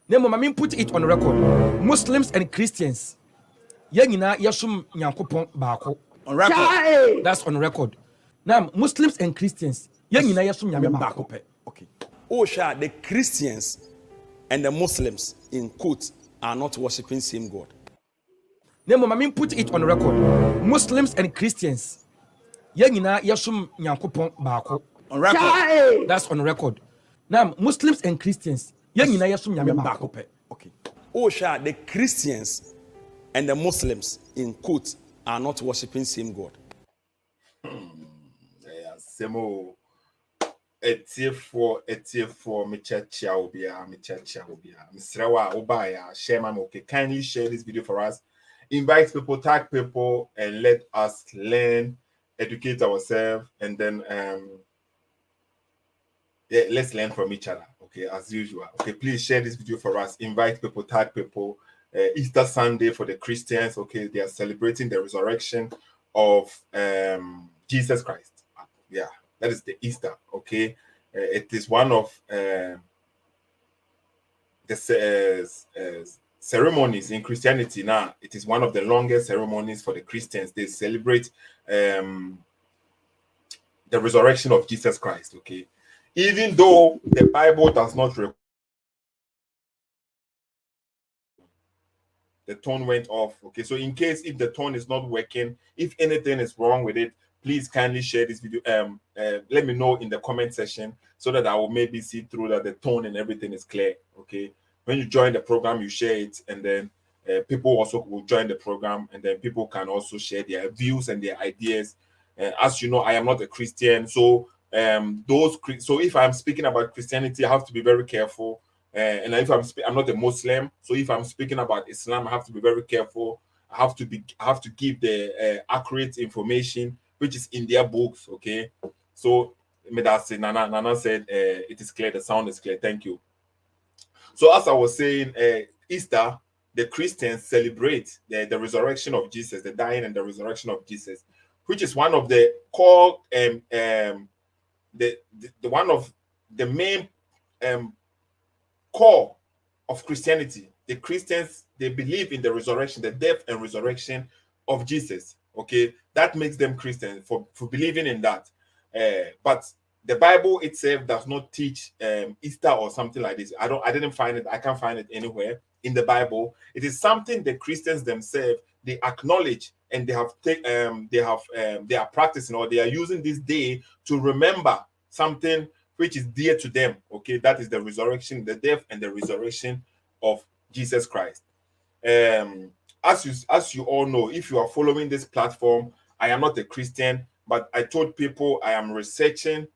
Nemo, I mean, put it on record. Muslims and Christians. Yangina yasum nyankopon bako. On record. That's on record. Now, Muslims and Christians. Yangina yasum nyame bako. Okay. Osha, the Christians and the Muslims, in quotes, are not worshiping same God. Nemo, I mean, put it on record. Muslims and Christians. Yangina yasum nyankopon bako. On record. That's on record. Now, Muslims and Christians. Yangina yasum nyame bako. Okay. Osha, the Christians and the Muslims, in quotes, are not worshiping same God. Semo etiefo me churchia obia Mr. Obaya share my okay. Kindly share this video for us. Invite people, tag people, and let us learn, educate ourselves, and then let's learn from each other. Okay, as usual. Okay, please share this video for us. Invite people, tag people. Easter Sunday for the Christians. Okay, they are celebrating the resurrection of Jesus Christ. Yeah, that is the Easter. Okay, it is one of the ceremonies in Christianity. Now, it is one of the longest ceremonies for the Christians. They celebrate the resurrection of Jesus Christ. Okay, even though the Bible does not record. The tone went off. Okay, so in case if the tone is not working, if anything is wrong with it, please kindly share this video. Let me know in the comment section so that I will maybe see through that the tone and everything is clear. Okay, when you join the program, you share it, and then people also will join the program, and then people can also share their views and their ideas. As you know, I am not a Christian, so so if I'm speaking about Christianity, I have to be very careful. And if I'm not a Muslim, so if I'm speaking about Islam, I have to be very careful. I have to give the accurate information which is in their books. Okay, so Nana said it is clear. The sound is clear. Thank you. So as I was saying, Easter, the Christians celebrate the resurrection of Jesus, the dying and the resurrection of Jesus, which is one of the core one of the main core of Christianity. The Christians, they believe in the resurrection, the death and resurrection of Jesus. Okay, that makes them Christians for believing in that. But the Bible itself does not teach Easter or something like this. I didn't find it. I can't find it anywhere in the Bible. It is something the Christians themselves, they acknowledge, and they are practicing, or they are using this day to remember something which is dear to them. Okay, that is the resurrection, the death and the resurrection of Jesus Christ. As you all know, if you are following this platform, I am not a Christian, but I told people I am researching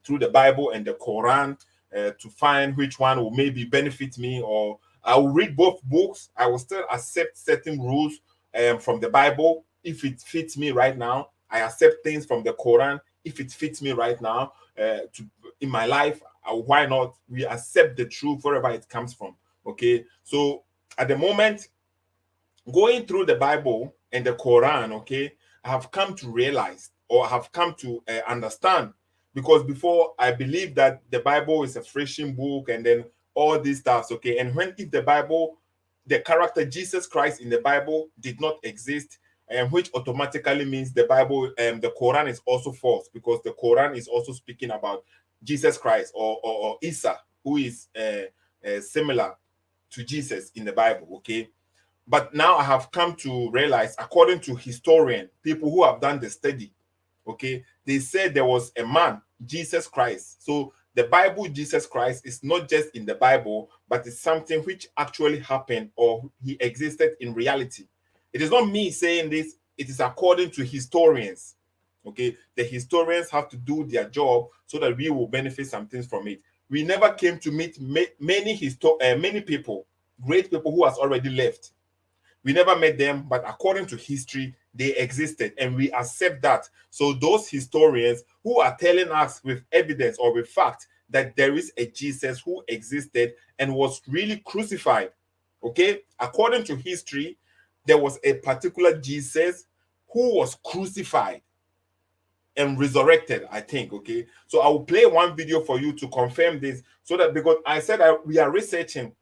through the Bible and the Quran to find which one will maybe benefit me, or I will read both books. I will still accept certain rules from the Bible if it fits me right now. I accept things from the Quran if it fits me right now in my life. Why not? We accept the truth wherever it comes from. Okay, so at the moment, going through the Bible and the Quran, okay, I have come to realize, or I have come to understand, because before I believed that the Bible is a freshing book and then all these stuff. Okay, and if the Bible, the character Jesus Christ in the Bible did not exist, which automatically means the Bible, the Quran is also false, because the Quran is also speaking about Jesus Christ or Isa, who is similar to Jesus in the Bible. Okay, but now I have come to realize, according to historians, people who have done the study, okay, they said there was a man, Jesus Christ. So the Bible, Jesus Christ, is not just in the Bible, but it's something which actually happened, or he existed in reality. It is not me saying this. It is according to historians. Okay, the historians have to do their job so that we will benefit some things from it. We never came to meet many people, great people who has already left. We never met them, but according to history, they existed, and we accept that. So those historians who are telling us with evidence or with fact that there is a Jesus who existed and was really crucified, okay, according to history, there was a particular Jesus who was crucified and resurrected, I think. Okay, so I will play one video for you to confirm this, so that, because I said we are researching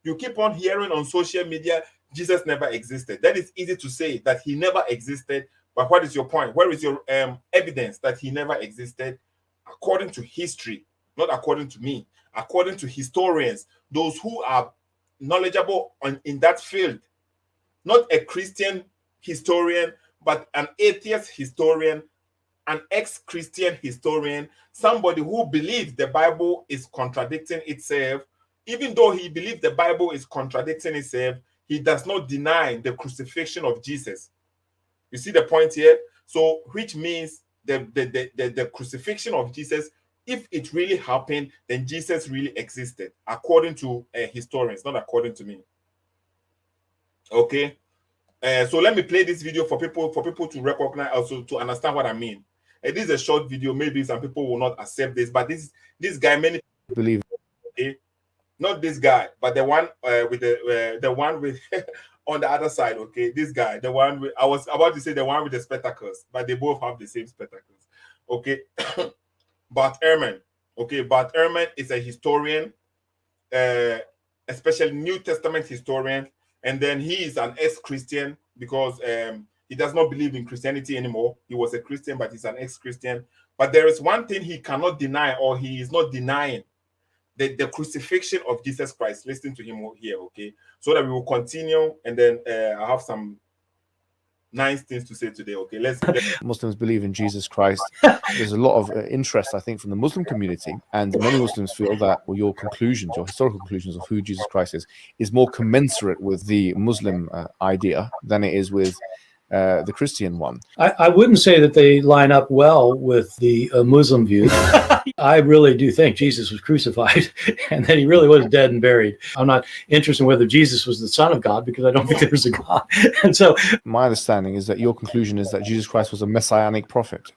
You keep on hearing on social media, Jesus never existed. That is easy to say that he never existed. But what is your point? Where is your evidence that he never existed? According to history, not according to me, according to historians, those who are knowledgeable in that field, not a Christian historian, but an atheist historian, an ex-Christian historian, somebody who believes the Bible is contradicting itself. Even though he believes the Bible is contradicting itself, he does not deny the crucifixion of Jesus. You see the point here? So, which means the crucifixion of Jesus, if it really happened, then Jesus really existed, according to historians, not according to me. Okay. So let me play this video for people to recognize, also to understand what I mean. This is a short video. Maybe some people will not accept this, but this guy, many believe. Okay, not this guy, but the one with the one with on the other side. Okay, this guy, the one with, I was about to say the one with the spectacles, but they both have the same spectacles. Okay, Bart Ehrman. Okay, Bart Ehrman is a historian, especially New Testament historian. And then he is an ex-Christian because he does not believe in Christianity anymore. He was a Christian, but he's an ex-Christian. But there is one thing he cannot deny, or he is not denying, the crucifixion of Jesus Christ. Listen to him here, okay? So that we will continue, and then I have some nice things to say today, okay? Let's Muslims believe in Jesus Christ. There's a lot of interest, I think, from the Muslim community, and many Muslims feel that your conclusions, your historical conclusions of who Jesus Christ is more commensurate with the Muslim idea than it is with the Christian one. I wouldn't say that they line up well with the Muslim view. I really do think Jesus was crucified and that he really was dead and buried. I'm not interested in whether Jesus was the Son of God, because I don't think there was a God. And so my understanding is that your conclusion is that Jesus Christ was a messianic prophet.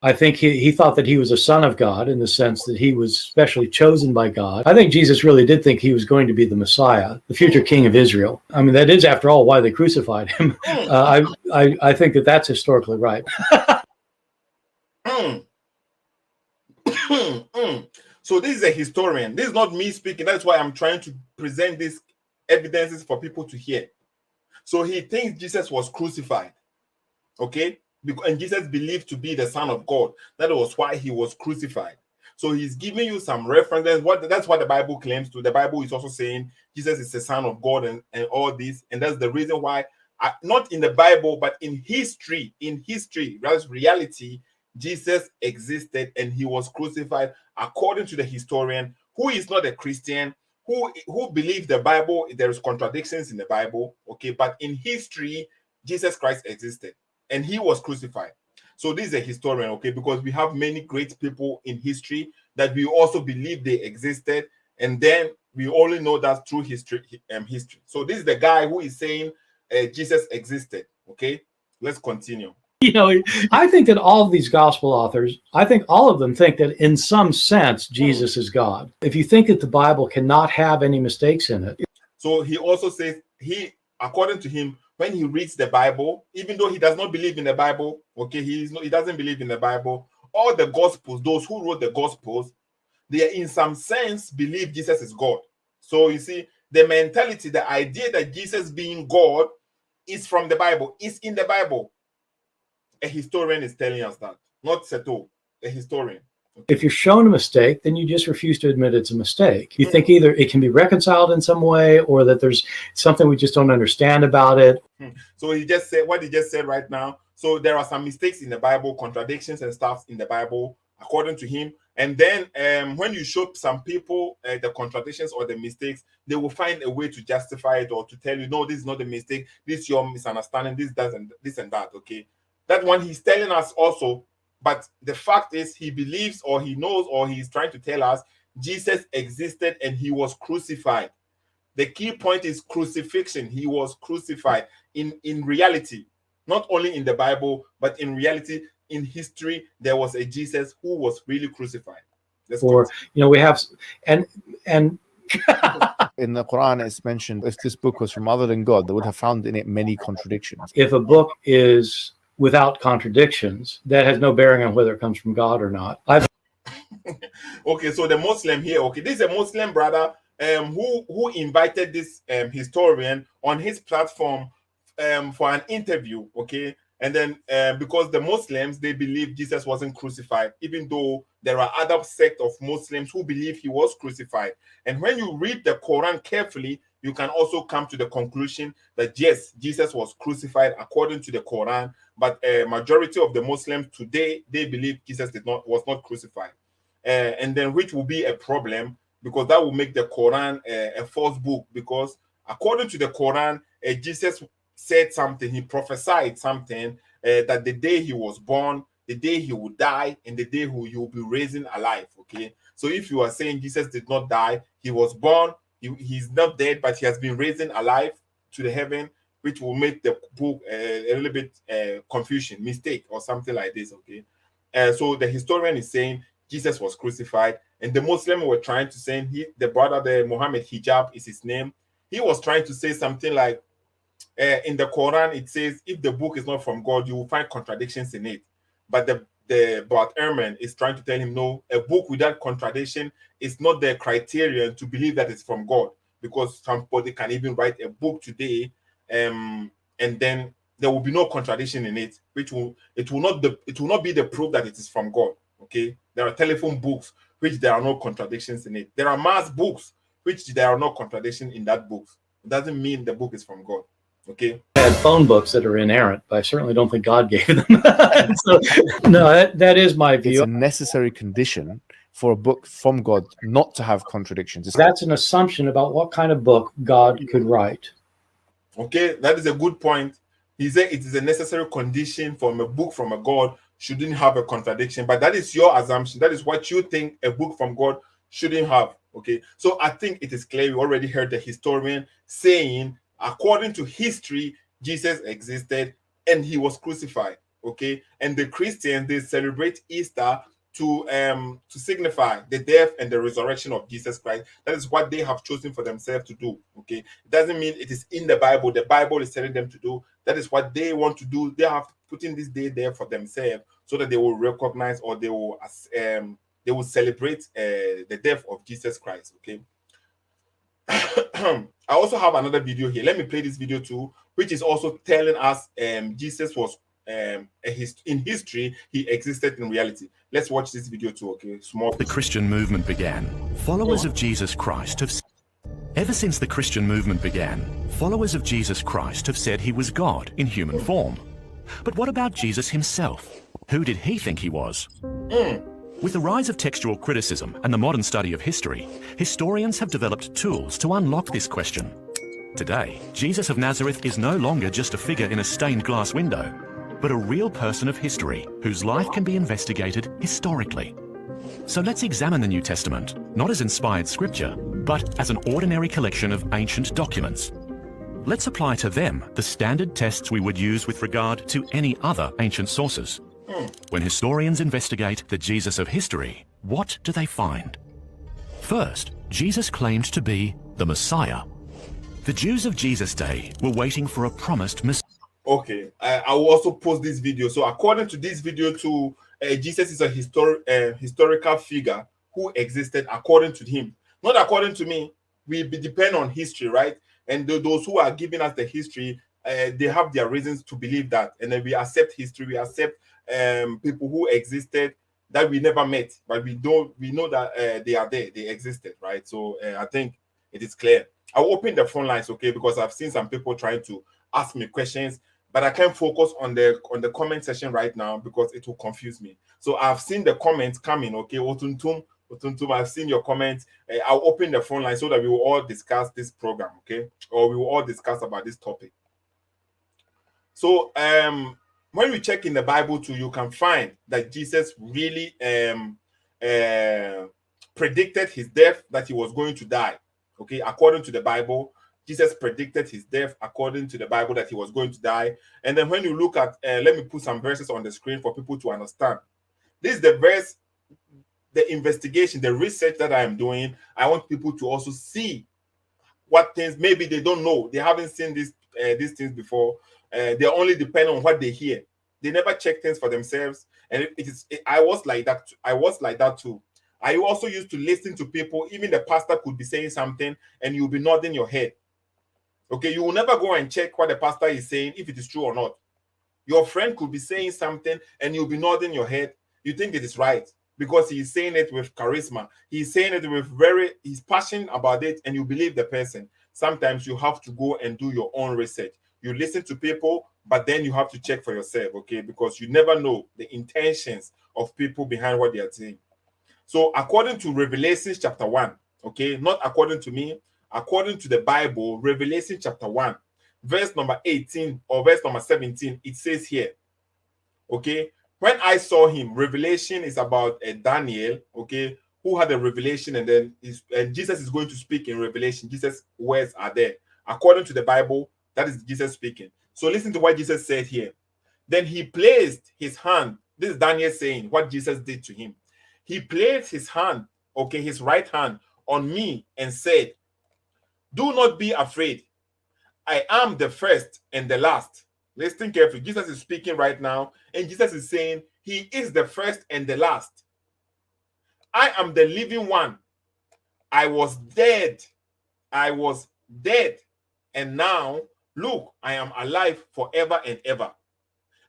I think he thought that he was a son of God, in the sense that he was specially chosen by God. I think Jesus really did think he was going to be the Messiah, the future king of Israel. I mean, that is, after all, why they crucified him. I think that that's historically right. So this is a historian. This is not me speaking. That's why I'm trying to present these evidences for people to hear. So he thinks Jesus was crucified. Okay? And Jesus believed to be the Son of God. That was why he was crucified. So he's giving you some references. That's what the Bible claims to. The Bible is also saying Jesus is the Son of God and all this. And that's the reason why, not in the Bible, but in history, that's reality, Jesus existed and he was crucified according to the historian, who is not a Christian, who believes the Bible, there is contradictions in the Bible, okay? But in history, Jesus Christ existed and he was crucified. So this is a historian, okay? Because we have many great people in history that we also believe they existed, and then we only know that through history. So this is the guy who is saying Jesus existed, okay? Let's continue. You know, I think that all of these gospel authors, I think all of them think that in some sense, Jesus is God. If you think that the Bible cannot have any mistakes in it. So he also says, according to him, when he reads the Bible, even though he does not believe in the Bible, okay, he doesn't believe in the Bible, all the Gospels, those who wrote the Gospels, they in some sense believe Jesus is God. So you see, the mentality, the idea that Jesus being God is from the Bible, is in the Bible. A historian is telling us that, not Seto, a historian. If you're shown a mistake, then you just refuse to admit it's a mistake. You think either it can be reconciled in some way, or that there's something we just don't understand about it. So he just said what he just said right now. So there are some mistakes in the Bible, contradictions and stuff in the Bible, according to him. And then when you show some people the contradictions or the mistakes, they will find a way to justify it, or to tell you, no, this is not a mistake, this is your misunderstanding, this and that, okay? That one he's telling us also. But the fact is, he believes, or he knows, or he's trying to tell us Jesus existed and he was crucified. The key point is crucifixion. He was crucified in reality, not only in the Bible, but in reality, in history, there was a Jesus who was really crucified. Or, you know, we have, and in the Quran, it's mentioned, if this book was from other than God, they would have found in it many contradictions. If a book is without contradictions, that has no bearing on whether it comes from God or not. Okay, so the Muslim here, okay, this is a Muslim brother who invited this historian on his platform for an interview, okay? And then because the Muslims, they believe Jesus wasn't crucified, even though there are other sect of Muslims who believe he was crucified. And when you read the Quran carefully, you can also come to the conclusion that yes, Jesus was crucified according to the Quran, but a majority of the Muslims today, they believe Jesus was not crucified. And then which will be a problem, because that will make the Quran a false book, because according to the Quran, Jesus said something, he prophesied something, that the day he was born, the day he would die, and the day he will be raising alive, okay? So if you are saying Jesus did not die, he was born, he's not dead, but he has been raising alive to the heaven, which will make the book a little bit confusion, mistake, or something like this, okay? So the historian is saying Jesus was crucified, and the Muslim were trying to say, the brother, the Muhammad Hijab is his name. He was trying to say something like, in the Quran, it says, if the book is not from God, you will find contradictions in it. But the Bart Ehrman is trying to tell him, no, a book without contradiction is not the criterion to believe that it's from God, because somebody can even write a book today, and then there will be no contradiction in it, which will not be the proof that it is from God. Okay, there are telephone books which there are no contradictions in it. There are mass books which there are no contradictions in that book. It doesn't mean the book is from God. Okay. I had phone books that are inerrant, but I certainly don't think God gave them. So, no, that is my view. It's a necessary condition for a book from God not to have contradictions. That's an assumption about what kind of book God could write. Okay, that is a good point. He said it is a necessary condition for a book from a God shouldn't have a contradiction, but that is your assumption. That is what you think a book from God shouldn't have. Okay, so I think it is clear. You already heard the historian saying, according to history, Jesus existed and he was crucified. Okay, and the Christians, they celebrate Easter to signify the death and the resurrection of Jesus Christ. That is what they have chosen for themselves to do. Okay, it doesn't mean it is in the Bible. The Bible is telling them to do. That is what they want to do. They have put in this day there for themselves so that they will recognize, or they will celebrate the death of Jesus Christ. Okay. I also have another video here. Let me play this video too, which is also telling us Jesus was in history, he existed in reality. Let's watch this video too, okay? The Christian movement began. Followers of Jesus Christ have... Ever since the Christian movement began, followers of Jesus Christ have said he was God in human form. But what about Jesus himself? Who did he think he was? With the rise of textual criticism and the modern study of history, historians have developed tools to unlock this question. Today, Jesus of Nazareth is no longer just a figure in a stained glass window, but a real person of history whose life can be investigated historically. So let's examine the New Testament, not as inspired scripture, but as an ordinary collection of ancient documents. Let's apply to them the standard tests we would use with regard to any other ancient sources. When historians investigate the Jesus of history, what do they find? First, Jesus claimed to be the Messiah. The Jews of Jesus' day were waiting for a promised Messiah. Okay, I will also post this video. So according to this video too, Jesus is a historical figure who existed according to him. Not according to me. We depend on history, right? And those who are giving us the history, they have their reasons to believe that. And then we accept history, we accept people who existed that we never met, but we know that they are there, they existed, right? So I think it is clear. I'll open the phone lines, okay, because I've seen some people trying to ask me questions, but I can't focus on the comment section right now because it will confuse me. So I've seen the comments coming, okay. Otuntum, I've seen your comments. I'll open the phone line so that we will all discuss this program, okay, or we will all discuss about this topic. So when we check in the Bible too, you can find that Jesus really predicted his death, that he was going to die. Okay, according to the Bible, Jesus predicted his death according to the Bible, that he was going to die. And then when you look at, let me put some verses on the screen for people to understand. This is the verse, the investigation, the research that I am doing. I want people to also see what things maybe they don't know. They haven't seen these things before. They only depend on what they hear. They never check things for themselves. And I was like that. I was like that too. I also used to listen to people. Even the pastor could be saying something and you'll be nodding your head. Okay, you will never go and check what the pastor is saying, if it is true or not. Your friend could be saying something and you'll be nodding your head. You think it is right because he's saying it with charisma. He's saying it with he's passionate about it, and you believe the person. Sometimes you have to go and do your own research. You listen to people, but then you have to check for yourself, okay? Because you never know the intentions of people behind what they are saying. So according to Revelation chapter 1, okay, not according to me, according to the Bible, Revelation chapter 1, verse number 18 or verse number 17, it says here, okay, when I saw him, Revelation is about Daniel, okay, who had a revelation, and then Jesus is going to speak in Revelation. Jesus' words are there. According to the Bible, that is Jesus speaking. So listen to what Jesus said here. Then he placed his hand, this is Daniel saying what Jesus did to him. He placed his hand, okay, his right hand on me and said, do not be afraid. I am the first and the last. Listen carefully. Jesus is speaking right now, and Jesus is saying he is the first and the last. I am the living one. I was dead. I was dead. And now, look, I am alive forever and ever.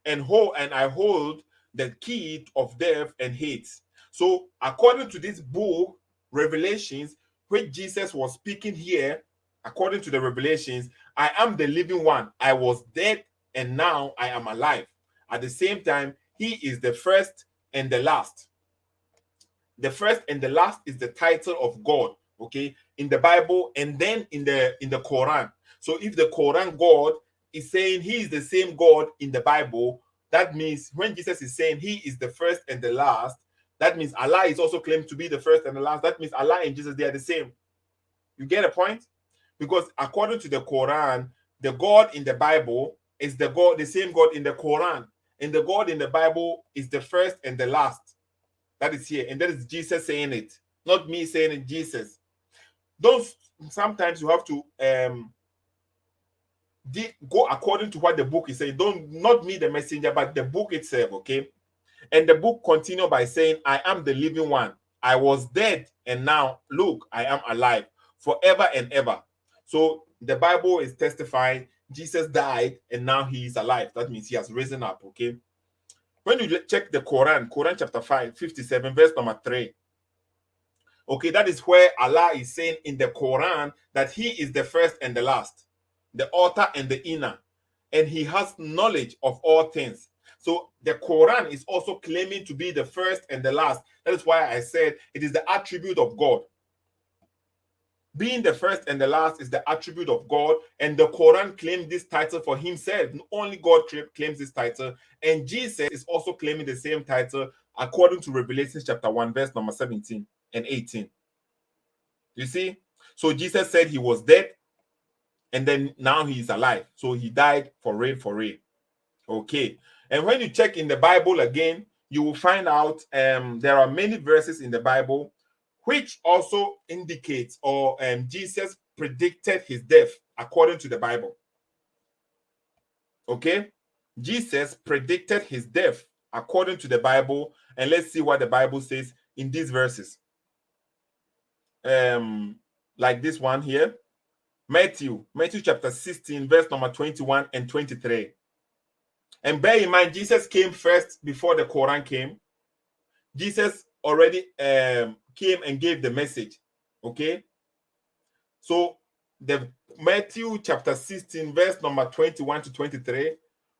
And I hold the key of death and Hades. So, according to this book, Revelations, which Jesus was speaking here, according to the Revelations, I am the living one. I was dead and now I am alive. At the same time, he is the first and the last. The first and the last is the title of God, okay, in the Bible and then in the Quran. So if the Quran God is saying he is the same God in the Bible, that means when Jesus is saying he is the first and the last, that means Allah is also claimed to be the first and the last. That means Allah and Jesus, they are the same. You get a point? Because according to the Quran, the God in the Bible is the God, the same God in the Quran. And the God in the Bible is the first and the last. That is here. And that is Jesus saying it. Not me saying it, Jesus. Sometimes you have to go according to what the book is saying. Not me, the messenger, but the book itself, okay? And the book continues by saying, I am the living one. I was dead, and now, look, I am alive forever and ever. So the Bible is testifying Jesus died, and now he is alive. That means he has risen up, okay? When you check the Quran chapter 5, 57, verse number 3, okay, that is where Allah is saying in the Quran that he is the first and the last, the outer and the inner, and he has knowledge of all things. So the Quran is also claiming to be the first and the last. That is why I said it is the attribute of God. Being the first and the last is the attribute of God, and the Quran claims this title for himself. Only God claims this title, and Jesus is also claiming the same title according to Revelation chapter 1, verse number 17 and 18. You see? So Jesus said he was dead, and then now he is alive. So he died for real, for real. Okay. And when you check in the Bible again, you will find out there are many verses in the Bible which also indicates or Jesus predicted his death according to the Bible. Okay? Jesus predicted his death according to the Bible, and let's see what the Bible says in these verses. Like this one here, Matthew chapter 16, verse number 21 and 23. And bear in mind, Jesus came first before the Quran came. Jesus already came and gave the message. Okay? So the Matthew chapter 16, verse number 21 to 23,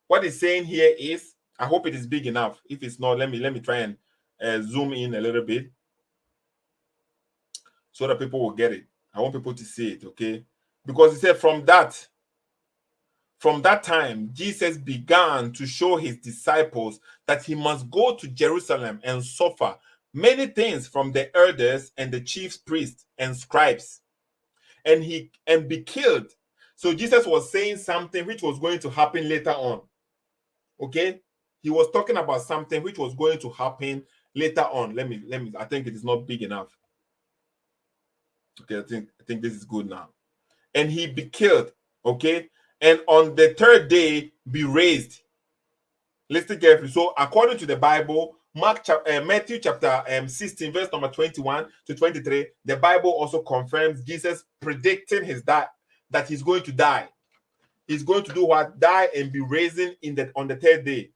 what it's saying here is, I hope it is big enough. If it's not, let me try and zoom in a little bit so that people will get it. I want people to see it, okay? Because it said from that time, Jesus began to show his disciples that he must go to Jerusalem and suffer many things from the elders and the chief priests and scribes, and be killed. So Jesus was saying something which was going to happen later on. Okay? He was talking about something which was going to happen later on. Let me, I think it is not big enough. Okay, I think this is good now. And he be killed, okay? And on the third day be raised. Listen carefully. So according to the Bible, Matthew chapter 16, verse number 21 to 23, the Bible also confirms Jesus predicting that he's going to die. He's going to do what? Die and be risen on the third day.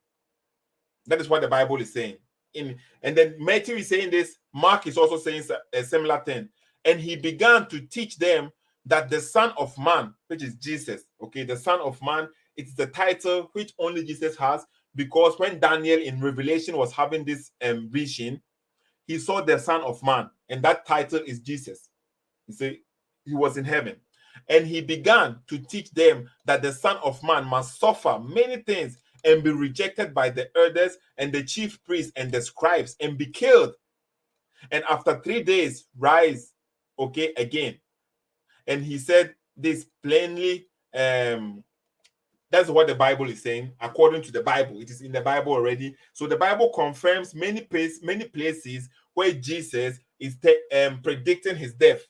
That is what the Bible is saying. And then Matthew is saying this. Mark is also saying a similar thing. And he began to teach them that the Son of Man, which is Jesus, okay, the Son of Man, it's the title which only Jesus has, because when Daniel in Revelation was having this vision, he saw the Son of Man, and that title is Jesus. You see, he was in heaven. And he began to teach them that the Son of Man must suffer many things and be rejected by the elders and the chief priests and the scribes and be killed. And after 3 days, rise, okay, again. And he said this plainly. That's what the Bible is saying, according to the Bible. It is in the Bible already. So the Bible confirms many places where Jesus is predicting his death.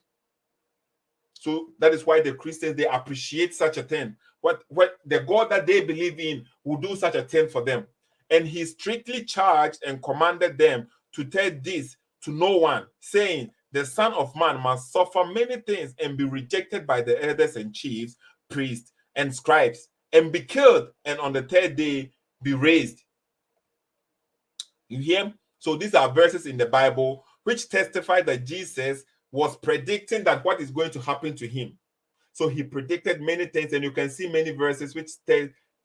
So that is why the Christians, they appreciate such a thing. What the God that they believe in will do such a thing for them. And he strictly charged and commanded them to tell this to no one, saying, the Son of Man must suffer many things and be rejected by the elders and chiefs, priests, and scribes, and be killed, and on the third day be raised. You hear? So these are verses in the Bible which testify that Jesus was predicting that what is going to happen to him. So he predicted many things, and you can see many verses which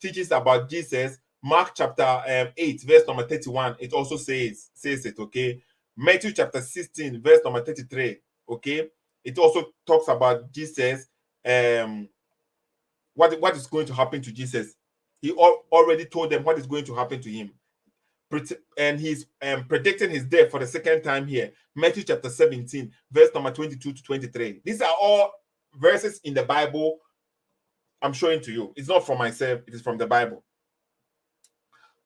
teaches about Jesus. Mark chapter 8, verse number 31, it also says it, okay? Matthew chapter 16, verse number 33, okay? It also talks about Jesus, what is going to happen to Jesus. He already told them what is going to happen to him. And he's predicting his death for the second time here. Matthew chapter 17, verse number 22 to 23. These are all verses in the Bible I'm showing to you. It's not from myself, it is from the Bible.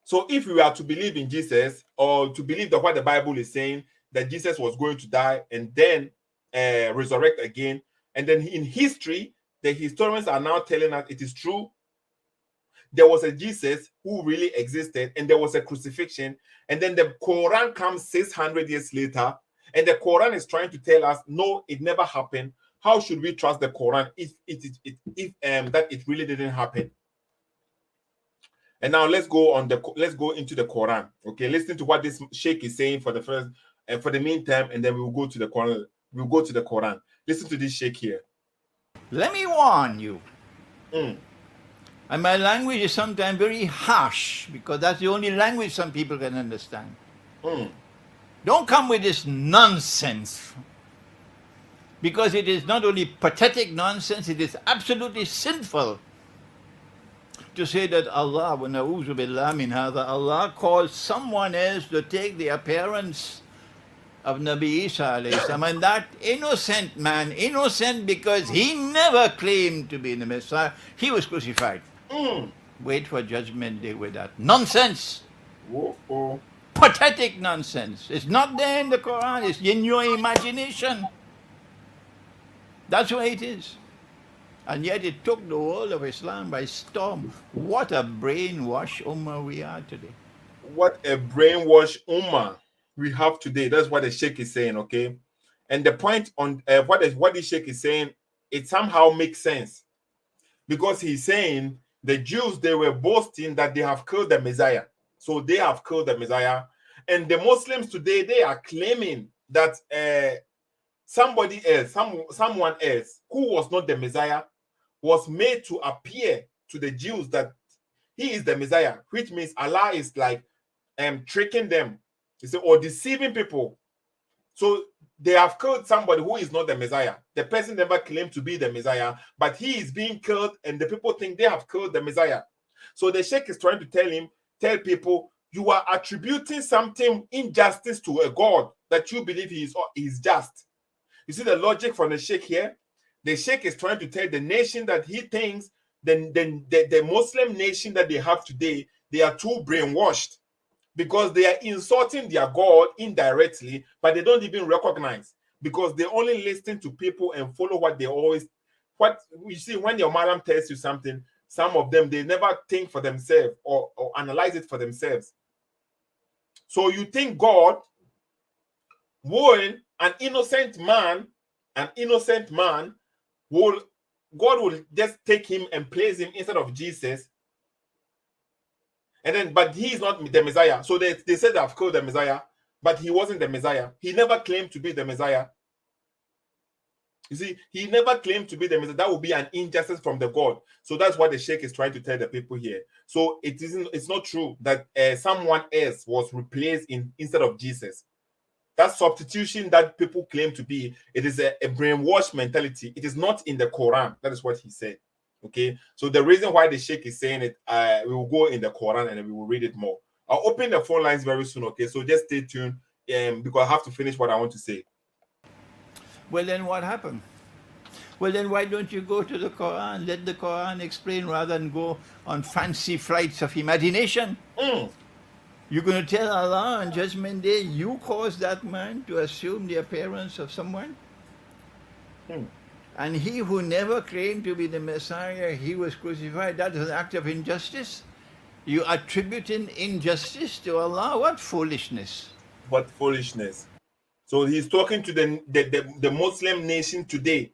So if we are to believe in Jesus, or to believe that what the Bible is saying, that Jesus was going to die and then resurrect again, and then in history, the historians are now telling us it is true. There was a Jesus who really existed, and there was a crucifixion, and then the Quran comes 600 years later, and the Quran is trying to tell us, no, it never happened. How should we trust the Quran if that it really didn't happen? And now let's go into the Quran. Okay, listen to what this sheikh is saying for the meantime, and then we'll go to the Quran. We'll go to the Quran. Listen to this sheikh here. Let me warn you. And my language is sometimes very harsh, because that's the only language some people can understand. Don't come with this nonsense, because it is not only pathetic nonsense, it is absolutely sinful to say that Allah, wa na'udhu billah min hadha, Allah calls someone else to take the appearance of Nabi Isa alayhi salam, and that innocent man, innocent because he never claimed to be the Messiah, he was crucified. Wait for judgment day with that nonsense. Whoa. Pathetic nonsense. It's not there in the Quran, it's in your imagination. That's why it is. And yet it took the world of Islam by storm. What a brainwashed ummah we are today. What a brainwashed ummah we have today. That's what the sheikh is saying, okay? And the point on what the sheikh is saying, it somehow makes sense. Because he's saying the Jews, they were boasting that they have killed the Messiah. So they have killed the Messiah. And the Muslims today, they are claiming that someone else who was not the Messiah was made to appear to the Jews that he is the Messiah, which means Allah is like tricking them, or deceiving people. So they have killed somebody who is not the Messiah. The person never claimed to be the Messiah, but he is being killed, and the people think they have killed the Messiah. So the sheikh is trying to tell people, you are attributing something injustice to a God that you believe he is just. You see the logic from the sheikh here? The sheikh is trying to tell the nation that he thinks the Muslim nation that they have today, they are too brainwashed, because they are insulting their God indirectly, but they don't even recognize, because they only listen to people and follow what you see. When your madam tells you something, some of them, they never think for themselves or analyze it for themselves. So you think God will, an innocent man, God will just take him and place him instead of Jesus? And then, but he is not the Messiah. So they said they have killed the Messiah, but he wasn't the Messiah. He never claimed to be the Messiah. You see, he never claimed to be the Messiah. That would be an injustice from the God. So that's what the Sheikh is trying to tell the people here. So it's not true that someone else was replaced instead of Jesus. That substitution that people claim to be, it is a brainwashed mentality. It is not in the Quran. That is what he said. Okay, so the reason why the Sheikh is saying it, we will go in the Quran and we will read it more. I'll open the phone lines very soon. Okay, so just stay tuned because I have to finish what I want to say. Well, then what happened? Well, then why don't you go to the Quran? Let the Quran explain rather than go on fancy flights of imagination. You're going to tell Allah on Judgment Day, you caused that man to assume the appearance of someone? And he who never claimed to be the Messiah, he was crucified. That is an act of injustice. You attributing injustice to Allah? What foolishness. What foolishness. So he's talking to the Muslim nation today.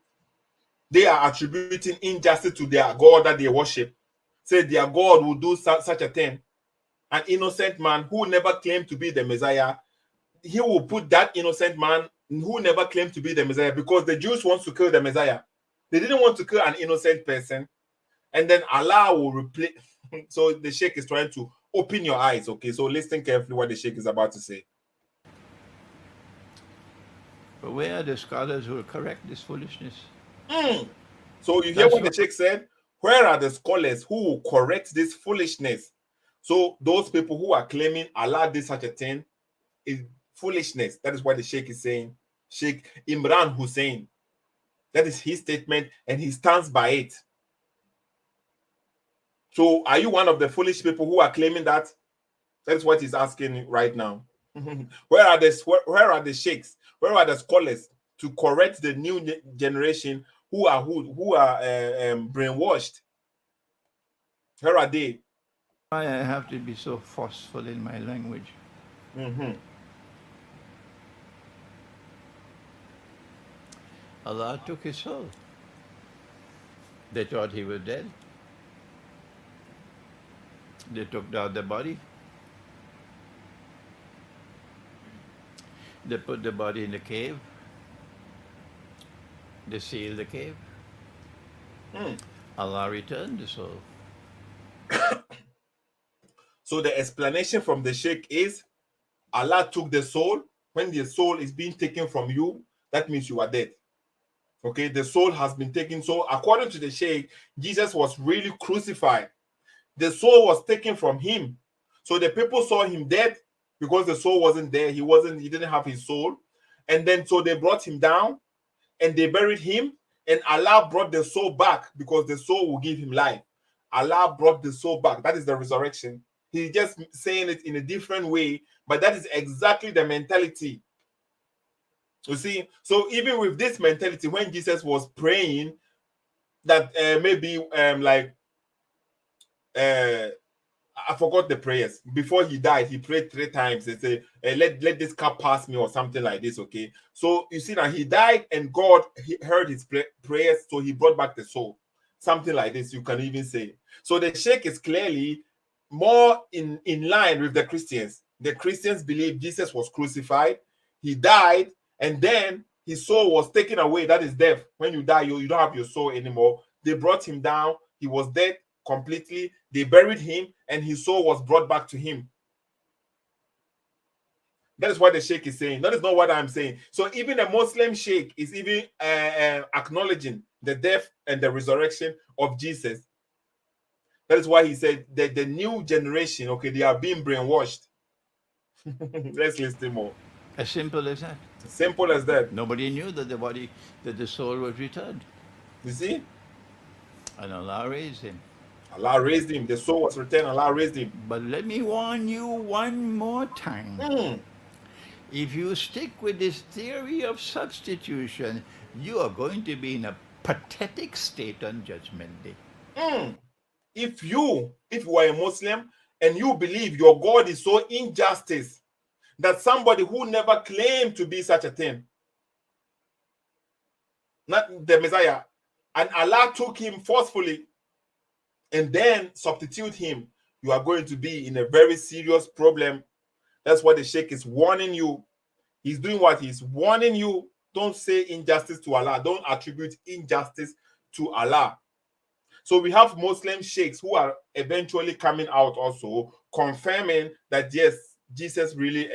They are attributing injustice to their God that they worship. Say their God will do such a thing. An innocent man who never claimed to be the Messiah, he will put that innocent man who never claimed to be the Messiah, because the Jews want to kill the Messiah. They didn't want to kill an innocent person. And then Allah will replace. So the Sheikh is trying to open your eyes. Okay, so listen carefully what the Sheikh is about to say. But where are the scholars who will correct this foolishness? So you hear what the Sheikh said? Where are the scholars who will correct this foolishness? So those people who are claiming Allah did such a thing is foolishness. That is what the Sheikh is saying. Sheikh Imran Hussein. That is his statement, and he stands by it. So are you one of the foolish people who are claiming that? That's what he's asking right now. Where are the sheikhs? Where are the scholars to correct the new generation who are brainwashed? Where are they? Why I have to be so forceful in my language? Allah took his soul. They thought he was dead. They took down the body. They put the body in the cave. They sealed the cave. Allah returned the soul. So the explanation from the Sheikh is Allah took the soul. When the soul is being taken from you, that means you are dead. Okay, the soul has been taken. So according to the Sheikh, Jesus was really crucified. The soul was taken from him. So the people saw him dead because the soul wasn't there. He didn't have his soul. And then so they brought him down and they buried him. And Allah brought the soul back because the soul will give him life. Allah brought the soul back. That is the resurrection. He's just saying it in a different way, but that is exactly the mentality. You see, so even with this mentality, when Jesus was praying, that I forgot the prayers. Before he died, he prayed 3 times. He said, let this cup pass me, or something like this, okay? So you see that he died and God heard his prayers, so he brought back the soul. Something like this, you can even say. So the Sheikh is clearly more in line with the Christians. The Christians believe Jesus was crucified, he died, and then his soul was taken away. That is death. When you die, you don't have your soul anymore. They brought him down. He was dead completely. They buried him, and his soul was brought back to him. That is what the Sheikh is saying. That is not what I'm saying. So even a Muslim Sheikh is even acknowledging the death and the resurrection of Jesus. That is why he said that the new generation, okay, they are being brainwashed. Let's listen more. As simple as that. Simple as that. Nobody knew that the soul was returned. You see? And Allah raised him. Allah raised him. The soul was returned. Allah raised him. But let me warn you one more time. If you stick with this theory of substitution, you are going to be in a pathetic state on Judgment Day. If you are a Muslim and you believe your God is so injustice, that somebody who never claimed to be such a thing, not the Messiah, and Allah took him forcefully and then substitute him, you are going to be in a very serious problem. That's what the Sheikh is warning you. He's doing what? He's warning you. Don't say injustice to Allah. Don't attribute injustice to Allah. So we have Muslim sheikhs who are eventually coming out also confirming that yes, Jesus really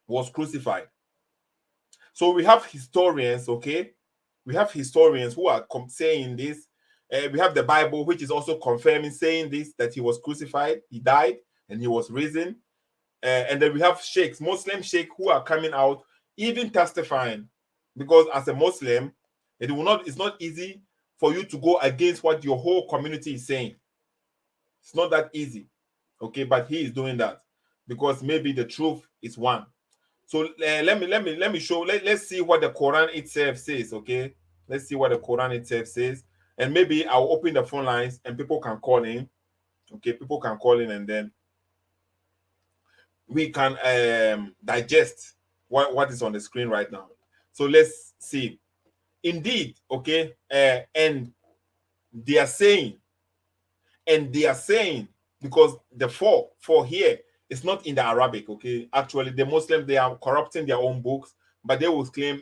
was crucified. So we have historians, okay? We have historians who are saying this. We have the Bible, which is also confirming, saying this, that he was crucified, he died, and he was risen. And then we have sheikhs, Muslim sheikhs, who are coming out, even testifying, because as a Muslim, it's not easy for you to go against what your whole community is saying. It's not that easy, okay? But he is doing that because maybe the truth is one. So let me show. Let's see what the Quran itself says, okay? Let's see what the Quran itself says, and maybe I'll open the phone lines and people can call in, okay? People can call in and then we can digest what is on the screen right now. So let's see. Indeed, okay, and they are saying, because the four here is not in the Arabic, okay? Actually, the Muslims, they are corrupting their own books, but they will claim,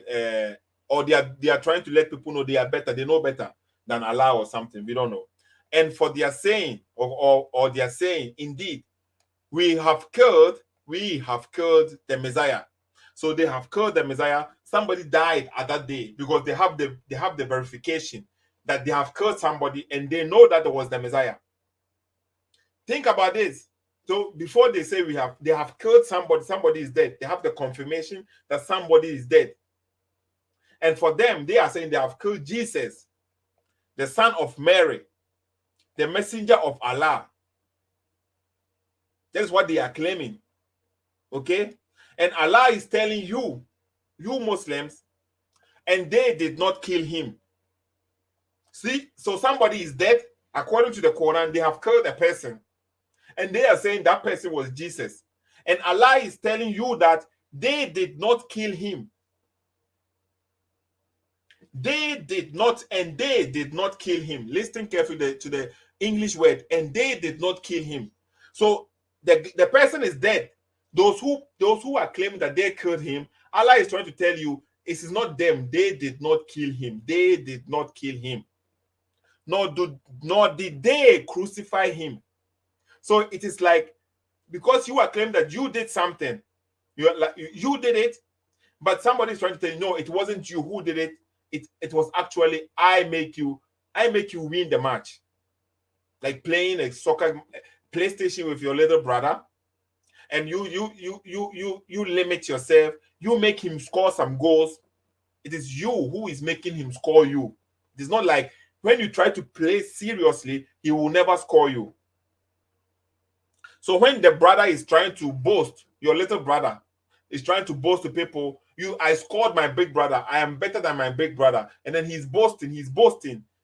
or they are trying to let people know they are better, they know better than Allah or something. We don't know. And for their saying, or they are saying, indeed, we have killed the Messiah. So they have killed the Messiah. Somebody died at that day because they have the verification that they have killed somebody and they know that it was the Messiah. Think about this. So before they say they have killed somebody is dead. They have the confirmation that somebody is dead. And for them, they are saying they have killed Jesus, the son of Mary, the messenger of Allah. That's what they are claiming. Okay? And Allah is telling you Muslims, and they did not kill him. See, so somebody is dead. According to the Quran, they have killed a person. And they are saying that person was Jesus. And Allah is telling you that they did not kill him. They did not kill him. Listen carefully to the English word, and they did not kill him. So the person is dead. Those who are claiming that they killed him, Allah is trying to tell you it is not them. They did not kill him. They did not kill him. Nor did they crucify him. So it is like, because you are claiming that you did something, you did it, but somebody is trying to tell you, no, it wasn't you who did it. It was actually I make you win the match. Like playing a soccer PlayStation with your little brother, and you limit yourself, you make him score some goals. It is you who is making him score you. It is not like when you try to play seriously, he will never score you. So when the brother is trying to boast, your little brother is trying to boast to people, I scored my big brother, I am better than my big brother, and then he's boasting,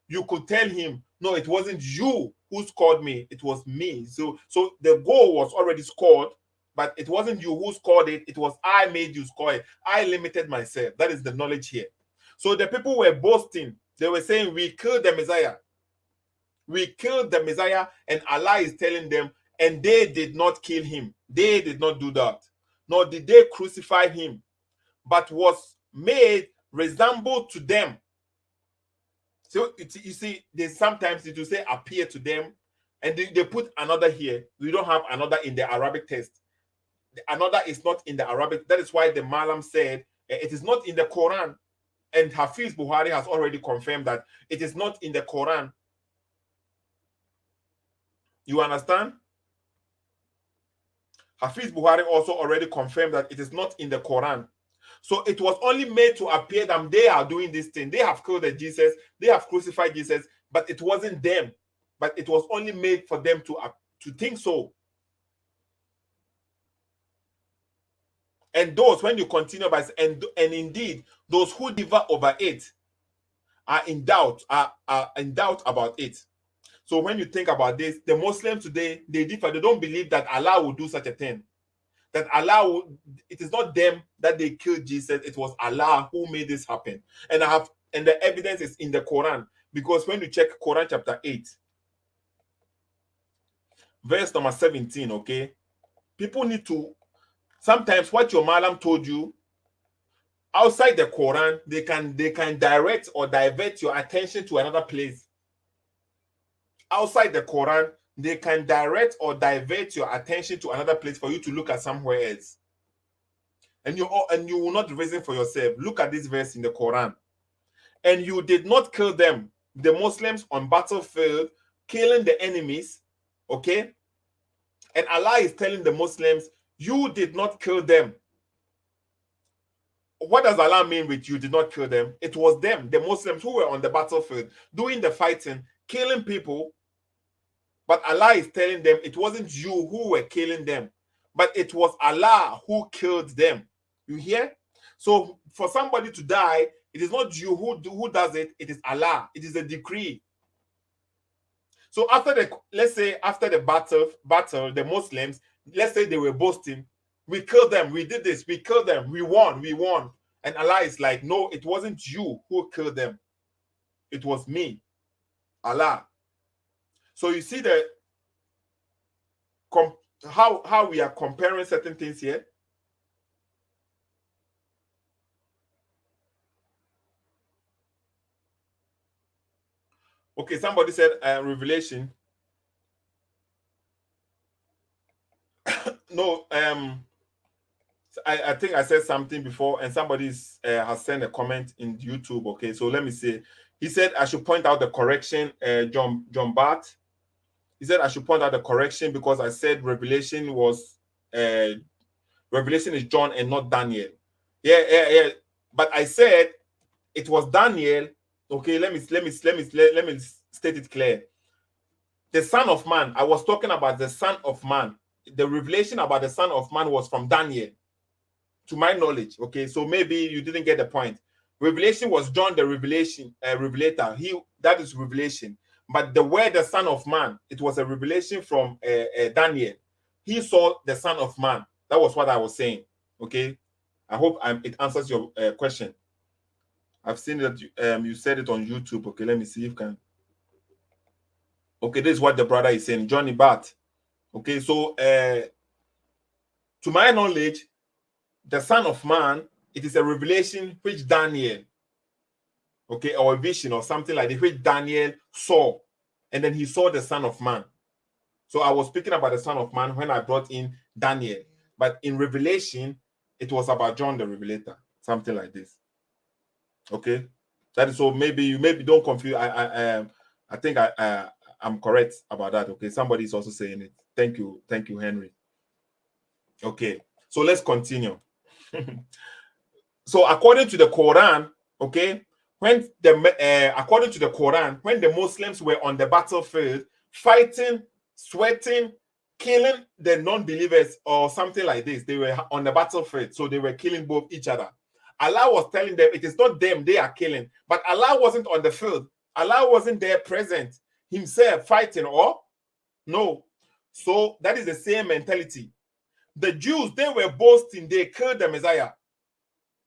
you could tell him, no, it wasn't you who scored me, it was me. So the goal was already scored, but it wasn't you who scored it, it was I made you score it. I limited myself. That is the knowledge here. So the people were boasting. They were saying, we killed the Messiah. We killed the Messiah, and Allah is telling them, and they did not kill him. They did not do that. Nor did they crucify him, but was made resemble to them. So you see, they sometimes it will say appear to them, and they put another here. We don't have another in the Arabic text. Another is not in the Arabic. That is why the Malam said it is not in the Quran. And Hafiz Buhari has already confirmed that it is not in the Quran. You understand? Hafiz Buhari also already confirmed that it is not in the Quran. So it was only made to appear that they are doing this thing. They have killed Jesus. They have crucified Jesus, but it wasn't them. But it was only made for them to think so. And those, when you continue by, and indeed, those who differ over it are in doubt about it. So when you think about this, the Muslims today, they differ. They don't believe that Allah will do such a thing. that Allah, it is not them that they killed Jesus, it was Allah who made this happen. And the evidence is in the Quran, because when you check Quran chapter 8, verse number 17, okay, people need to, sometimes what your Malam told you outside the Quran, they can direct or divert your attention to another place. Outside the Quran, they can direct or divert your attention to another place for you to look at somewhere else. And you will not reason for yourself. Look at this verse in the Quran. And you did not kill them, the Muslims, on battlefield, killing the enemies, okay? And Allah is telling the Muslims, you did not kill them. What does Allah mean with you did not kill them? It was them, the Muslims, who were on the battlefield, doing the fighting, killing people. But Allah is telling them it wasn't you who were killing them, but it was Allah who killed them. You hear? So for somebody to die, it is not you who does it, it is Allah. It is a decree. So let's say after the battle, the Muslims, let's say they were boasting, we killed them, we did this, we killed them, we won. And Allah is like, no, it wasn't you who killed them. It was me, Allah. So you see how we are comparing certain things here. Okay, somebody said Revelation. No, I think I said something before, and somebody has sent a comment in YouTube. Okay, so let me see. He said I should point out the correction. John Bart. He said I should point out the correction because I said Revelation is John and not Daniel. Yeah. But I said it was Daniel. Okay, let me state it clear. The Son of Man. I was talking about the Son of Man. The revelation about the Son of Man was from Daniel, to my knowledge. Okay, so maybe you didn't get the point. Revelation was John, the revelator. That is revelation. But the word the Son of Man, it was a revelation from Daniel. He saw the Son of Man. That was what I was saying. Okay, I hope it answers your question. I've seen that you said it on YouTube. Okay, let me see if you can. Okay, this is what the brother is saying, Johnny Bart. Okay, so to my knowledge, the Son of Man, it is a revelation which Daniel, okay, or a vision or something like that, which Daniel saw, and then he saw the Son of Man. So I was speaking about the Son of Man when I brought in Daniel, but in Revelation, it was about John the Revelator, something like this. Okay, that is so. Maybe don't confuse. I think I'm correct about that. Okay, somebody is also saying it. Thank you, Henry. Okay, so let's continue. So according to the Quran, okay, according to the Quran, when the Muslims were on the battlefield fighting, sweating, killing the non-believers or something like this, they were on the battlefield, so they were killing both each other. Allah was telling them it is not them they are killing, but Allah wasn't on the field. Allah wasn't there present himself fighting, or no. So that is the same mentality. The Jews, they were boasting they killed the Messiah.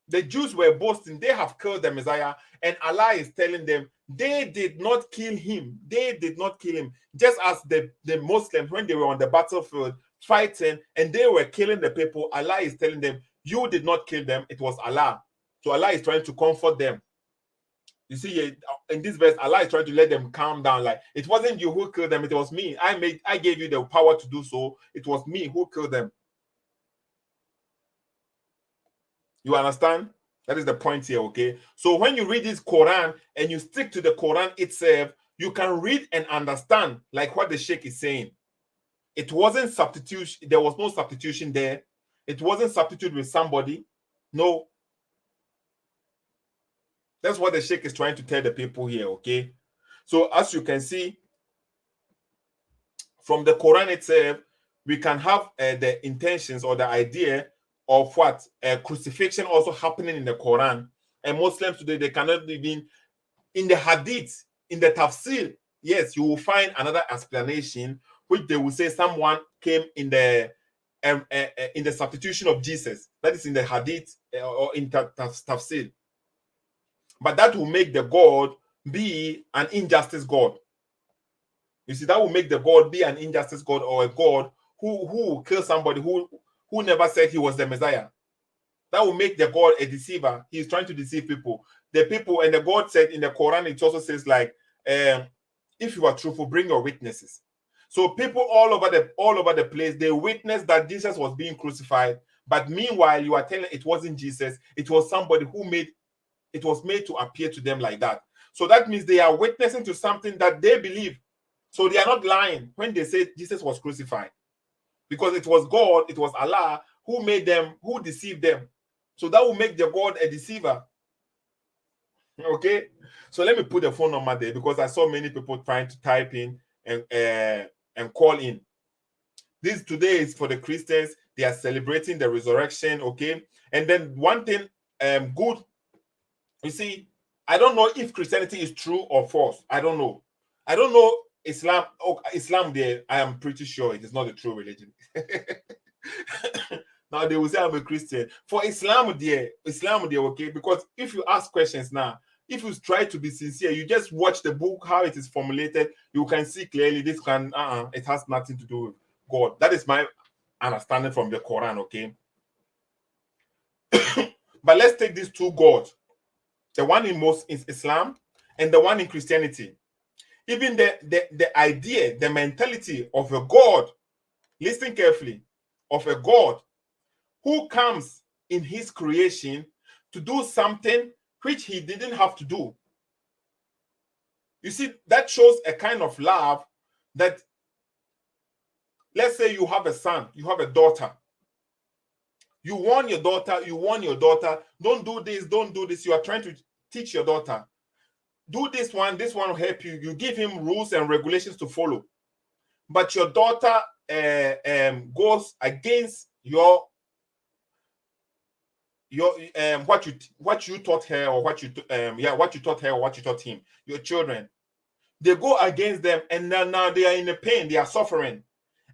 The Jews were boasting they have killed the Messiah, and Allah is telling them they did not kill him. They did not kill him. Just as the Muslims, when they were on the battlefield fighting and they were killing the people, Allah is telling them, you did not kill them, it was Allah. So Allah is trying to comfort them. You see, in this verse, Allah is trying to let them calm down. Like, it wasn't you who killed them, it was me. I gave you the power to do so. It was me who killed them. You understand? That is the point here, okay? So when you read this Quran and you stick to the Quran itself, you can read and understand like what the Sheikh is saying. It wasn't substitution. There was no substitution there. It wasn't substitute with somebody. No. That's what the Sheikh is trying to tell the people here, okay? So as you can see, from the Quran itself, we can have the intentions or the idea of what crucifixion also happening in the Quran. And Muslims today, they cannot even, in the hadith, in the tafsir, yes, you will find another explanation, which they will say someone came in the in the substitution of Jesus. That is in the Hadith or in Tafsir. But that will make the God be an injustice God. You see, that will make the God be an injustice God, or a God who will kill somebody who never said he was the Messiah. That will make the God a deceiver. He's trying to deceive people. The people, and the God said in the Quran, it also says like, if you are truthful, bring your witnesses. So people all over the place, they witnessed that Jesus was being crucified. But meanwhile, you are telling it wasn't Jesus. It was somebody who was made to appear to them like that. So that means they are witnessing to something that they believe. So they are not lying when they say Jesus was crucified, because it was God, it was Allah who made them, who deceived them. So that will make the God a deceiver. Okay, so let me put the phone number there, because I saw many people trying to type in and call in. This today is for the Christians. They are celebrating the resurrection. Okay, and then one thing good, you see, I don't know if Christianity is true or false. I don't know Islam. Islam there, I am pretty sure it is not a true religion. Now they will say I'm a Christian. For Islam there, okay, because if you ask questions now, if you try to be sincere, you just watch the book, how it is formulated, you can see clearly this it has nothing to do with God. That is my understanding from the Quran, okay? But let's take these two gods, the one in Islam and the one in Christianity. Even the idea, the mentality of a God, listen carefully, of a God who comes in his creation to do something which he didn't have to do. You see, that shows a kind of love that, let's say you have a son, you have a daughter. You warn your daughter, don't do this, don't do this. You are trying to teach your daughter, do this one will help you. You give him rules and regulations to follow. But your daughter goes against what you taught her, or what you taught her, or what you taught him. Your children, they go against them, and now they are in a pain, they are suffering.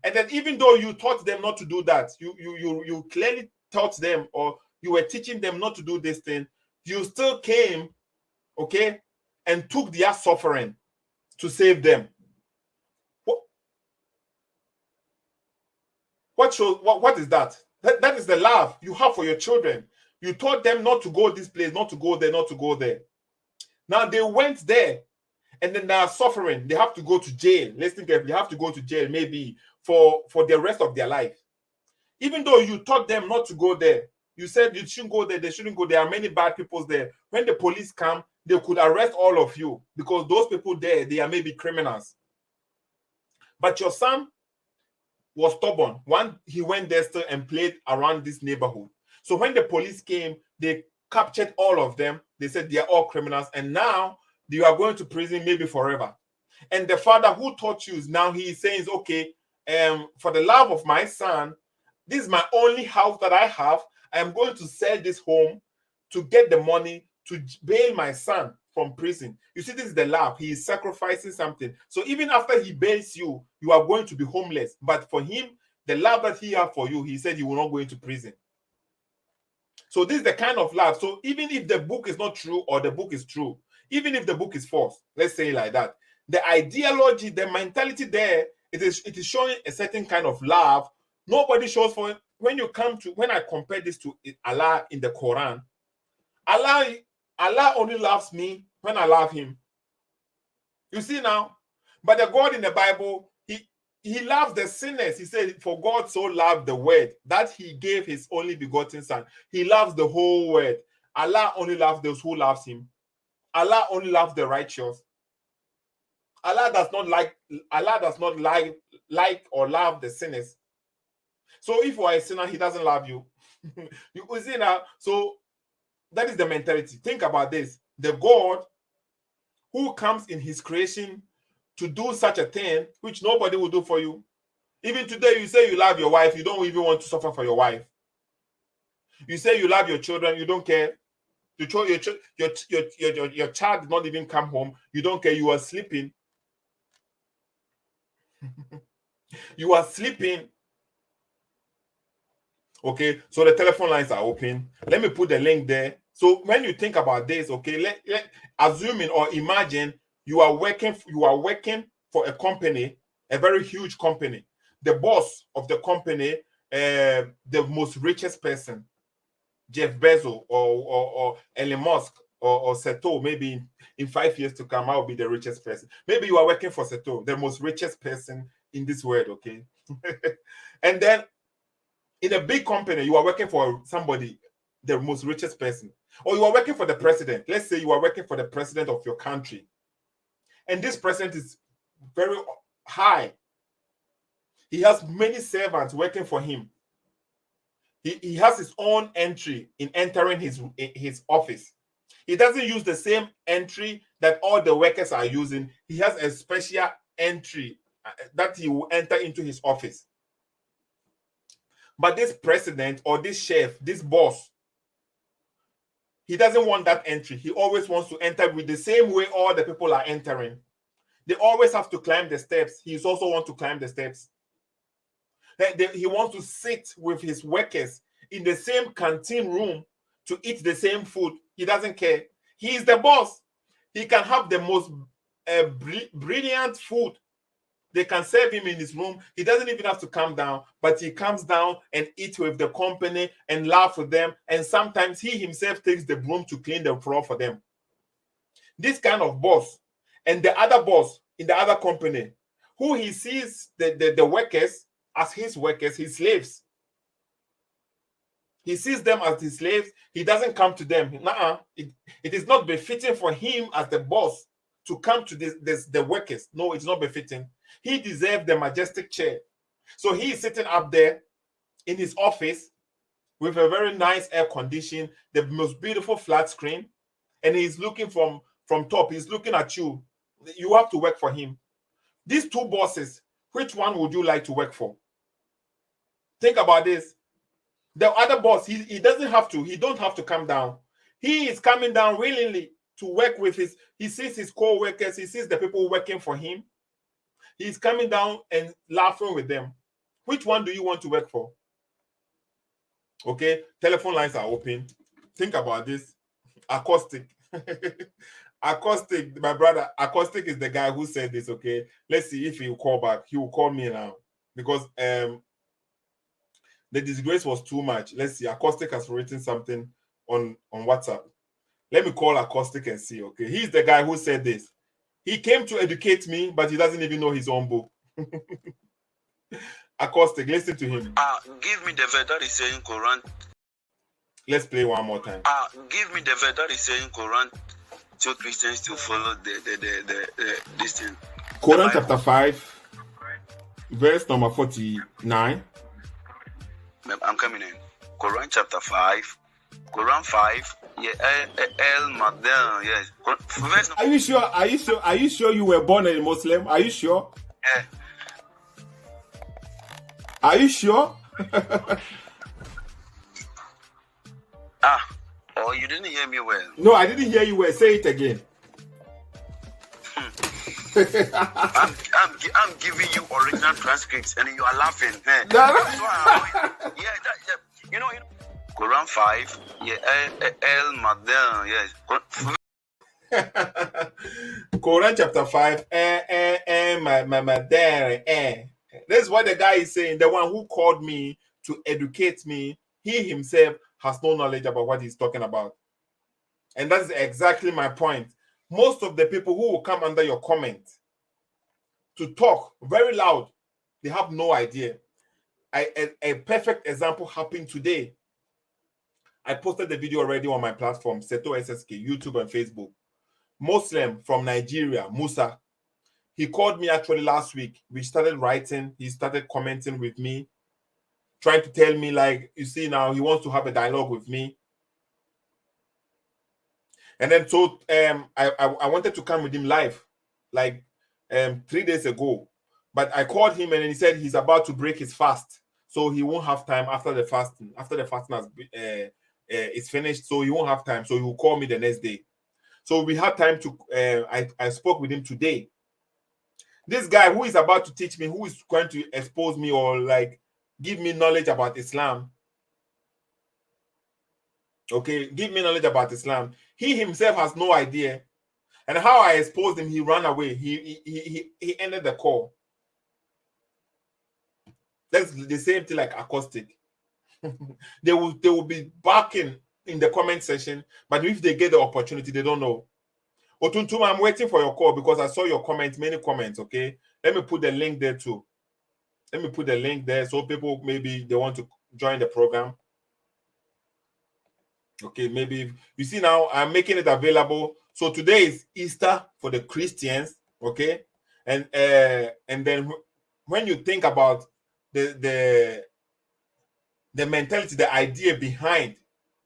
And then even though you taught them not to do that, you clearly taught them, or you were teaching them not to do this thing, you still came, okay, and took their suffering to save them. What is that? That is the love you have for your children. You taught them not to go this place, not to go there, not to go there. Now they went there, and then they are suffering. They have to go to jail. Listen carefully. They have to go to jail maybe for the rest of their life. Even though you taught them not to go there, you said you shouldn't go there, they shouldn't go. There are many bad people there. When the police come, they could arrest all of you, because those people there, they are maybe criminals. But your son was stubborn. He went there still and played around this neighborhood. So when the police came, they captured all of them. They said they are all criminals, and now you are going to prison maybe forever. And the father who taught you, now he is saying, okay, for the love of my son, this is my only house that I have. I am going to sell this home to get the money to bail my son from prison. You see, this is the love. He is sacrificing something. So even after he bails you, you are going to be homeless. But for him, the love that he has for you, he said you will not go into prison. So this is the kind of love. So even if the book is not true, or the book is true, even if the book is false, let's say it like that, the ideology, the mentality there, it is showing a certain kind of love. Nobody shows for it. When I compare this to Allah in the Quran, Allah only loves me when I love him. You see now? But the God in the Bible, he loves the sinners. He said, for God so loved the world that he gave his only begotten son. He loves the whole world. Allah only loves those who loves him. Allah only loves the righteous. Allah does not like or love the sinners. So if you are a sinner, he doesn't love you. You see now? So that is the mentality. Think about this. The God who comes in his creation to do such a thing, which nobody will do for you. Even today, you say you love your wife, you don't even want to suffer for your wife. You say you love your children, you don't care. Your child did not even come home, you don't care. You are sleeping. You are sleeping. Okay, so the telephone lines are open. Let me put the link there. So when you think about this, okay, let assuming or imagine you are working for a company, a very huge company. The boss of the company, the most richest person, Jeff Bezos or Elon Musk or Seto, maybe in 5 years to come, I will be the richest person. Maybe you are working for Seto, the most richest person in this world, okay? And then in a big company, you are working for somebody, the most richest person, or you are working for the president. Let's say you are working for the president of your country, and this president is very high. He has many servants working for him. He has his own entry in entering his office. He doesn't use the same entry that all the workers are using. He has a special entry that he will enter into his office. But this president or this chef, this boss, he doesn't want that entry. He always wants to enter with the same way all the people are entering. They always have to climb the steps. He also wants to climb the steps. He wants to sit with his workers in the same canteen room to eat the same food. He doesn't care. He is the boss. He can have the most brilliant food. They can serve him in his room. He doesn't even have to come down, but he comes down and eats with the company and laugh with them. And sometimes he himself takes the broom to clean the floor for them. This kind of boss and the other boss in the other company, who he sees the workers as his workers, his slaves. He sees them as his slaves. He doesn't come to them. It is not befitting for him as the boss to come to the workers. No, it's not befitting. He deserves the majestic chair. So he is sitting up there in his office with a very nice air condition, the most beautiful flat screen, and he's looking from top. He's looking at you. You have to work for him. These two bosses, which one would you like to work for? Think about this. The other boss, he doesn't have to. He don't have to come down. He is coming down willingly to work with he sees his co-workers. He sees the people working for him. He's coming down and laughing with them. Which one do you want to work for? Okay, telephone lines are open. Think about this. Acoustic. Acoustic, my brother, Acoustic is the guy who said this, okay? Let's see if he will call back. He will call me now because the disgrace was too much. Let's see. Acoustic has written something on WhatsApp. Let me call Acoustic and see, okay? He's the guy who said this. He came to educate me, but he doesn't even know his own book. Acoustic, listen to him. Give me the verse that is saying Quran. Let's play one more time. Give me the verse that is saying Quran to Christians to follow this thing. Quran chapter 5, verse number 49. I'm coming in. Quran chapter 5. Quran 5. Yeah, El Magdal. Yes. Verse Are you sure? Are you sure? Are you sure you were born a Muslim? Are you sure? Yeah. Are you sure? Oh, you didn't hear me well. No, I didn't hear you well. Say it again. I'm giving you original transcripts and you are laughing. Hey. No. You know. Quran 5. Yeah, El Magdal. Yes. Quran chapter 5. This is what the guy is saying. The one who called me to educate me, he himself has no knowledge about what he's talking about. And that's exactly my point. Most of the people who will come under your comment to talk very loud, they have no idea. A perfect example happened today. I posted the video already on my platform, Seto SSK, YouTube and Facebook. Muslim from Nigeria, Musa. He called me actually last week. We started writing. He started commenting with me, trying to tell me, like, you see now, he wants to have a dialogue with me. And then so I wanted to come with him live, like 3 days ago. But I called him and he said he's about to break his fast. So he won't have time after the fasting. After the fasting is finished, so he won't have time. So he will call me the next day. So we had time to, I spoke with him today. This guy who is about to teach me, who is going to expose me or like give me knowledge about Islam, Okay, give me knowledge about Islam. He himself has no idea. And how I exposed him, he ran away. He ended the call. That's the same thing like acoustic. they will be barking in the comment section, but if they get the opportunity, they don't know. Otuntuma, I'm waiting for your call because I saw your comments, many comments. Okay, let me put the link there too. Let me put the link there so people maybe they want to join the program. Okay, maybe you see now I'm making it available. So today is Easter for the Christians. Okay, and then when you think about the mentality, the idea behind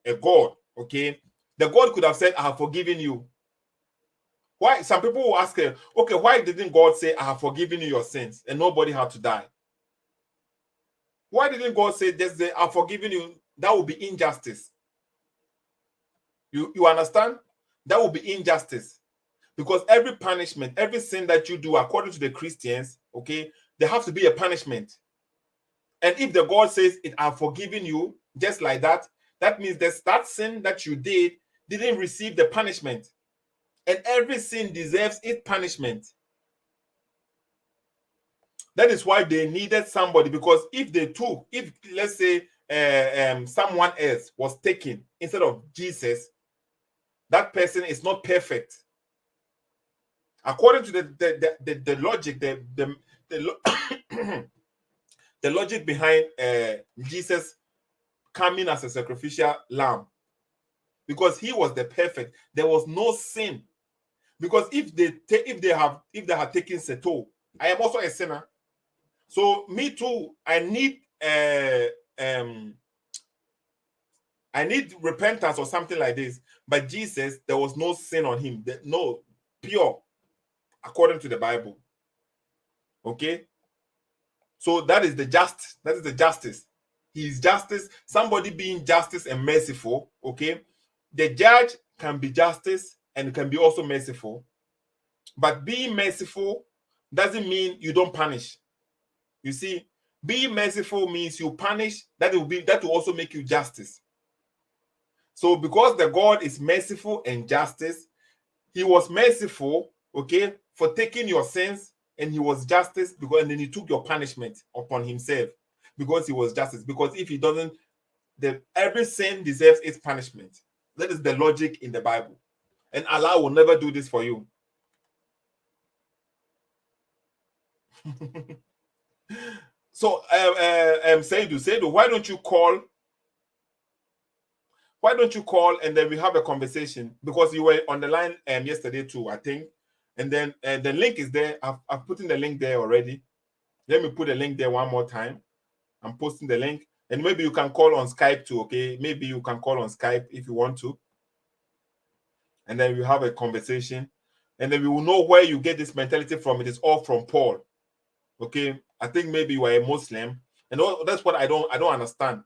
a God, okay, the God could have said, "I have forgiven you." Why? Some people will ask, okay, why didn't God say, "I have forgiven you your sins," and nobody had to die? Why didn't God say, "Just say, I've forgiven you"? That would be injustice. You understand? That would be injustice. Because every punishment, every sin that you do, according to the Christians, okay, there has to be a punishment. And if the God says, "I've forgiven you," just like that, that means that sin that you didn't receive the punishment. And every sin deserves its punishment. That is why they needed somebody, because if let's say someone else was taken instead of Jesus, that person is not perfect. According to the logic, the logic behind Jesus coming as a sacrificial lamb, because he was the perfect, there was no sin. Because if they had taken Seto, I am also a sinner. So me too, I need repentance or something like this. But Jesus, there was no sin on him. No, pure, according to the Bible. Okay? So that is the justice. He is justice. Somebody being justice and merciful. Okay? The judge can be justice and can be also merciful. But being merciful doesn't mean you don't punish. You see, being merciful means you punish. That will also make you justice. So because the God is merciful and justice, he was merciful, okay, for taking your sins, and he was justice and then he took your punishment upon himself because he was justice. Because if he doesn't, every sin deserves its punishment. That is the logic in the Bible. And Allah will never do this for you. So, Seidu, why don't you call? Why don't you call and then we have a conversation? Because you were on the line yesterday too, I think. And then the link is there. I've put in the link there already. Let me put the link there one more time. I'm posting the link. And maybe you can call on Skype too, okay? Maybe you can call on Skype if you want to. And then we have a conversation. And then we will know where you get this mentality from. It is all from Paul. Okay? I think maybe you are a Muslim. And that's what I don't understand.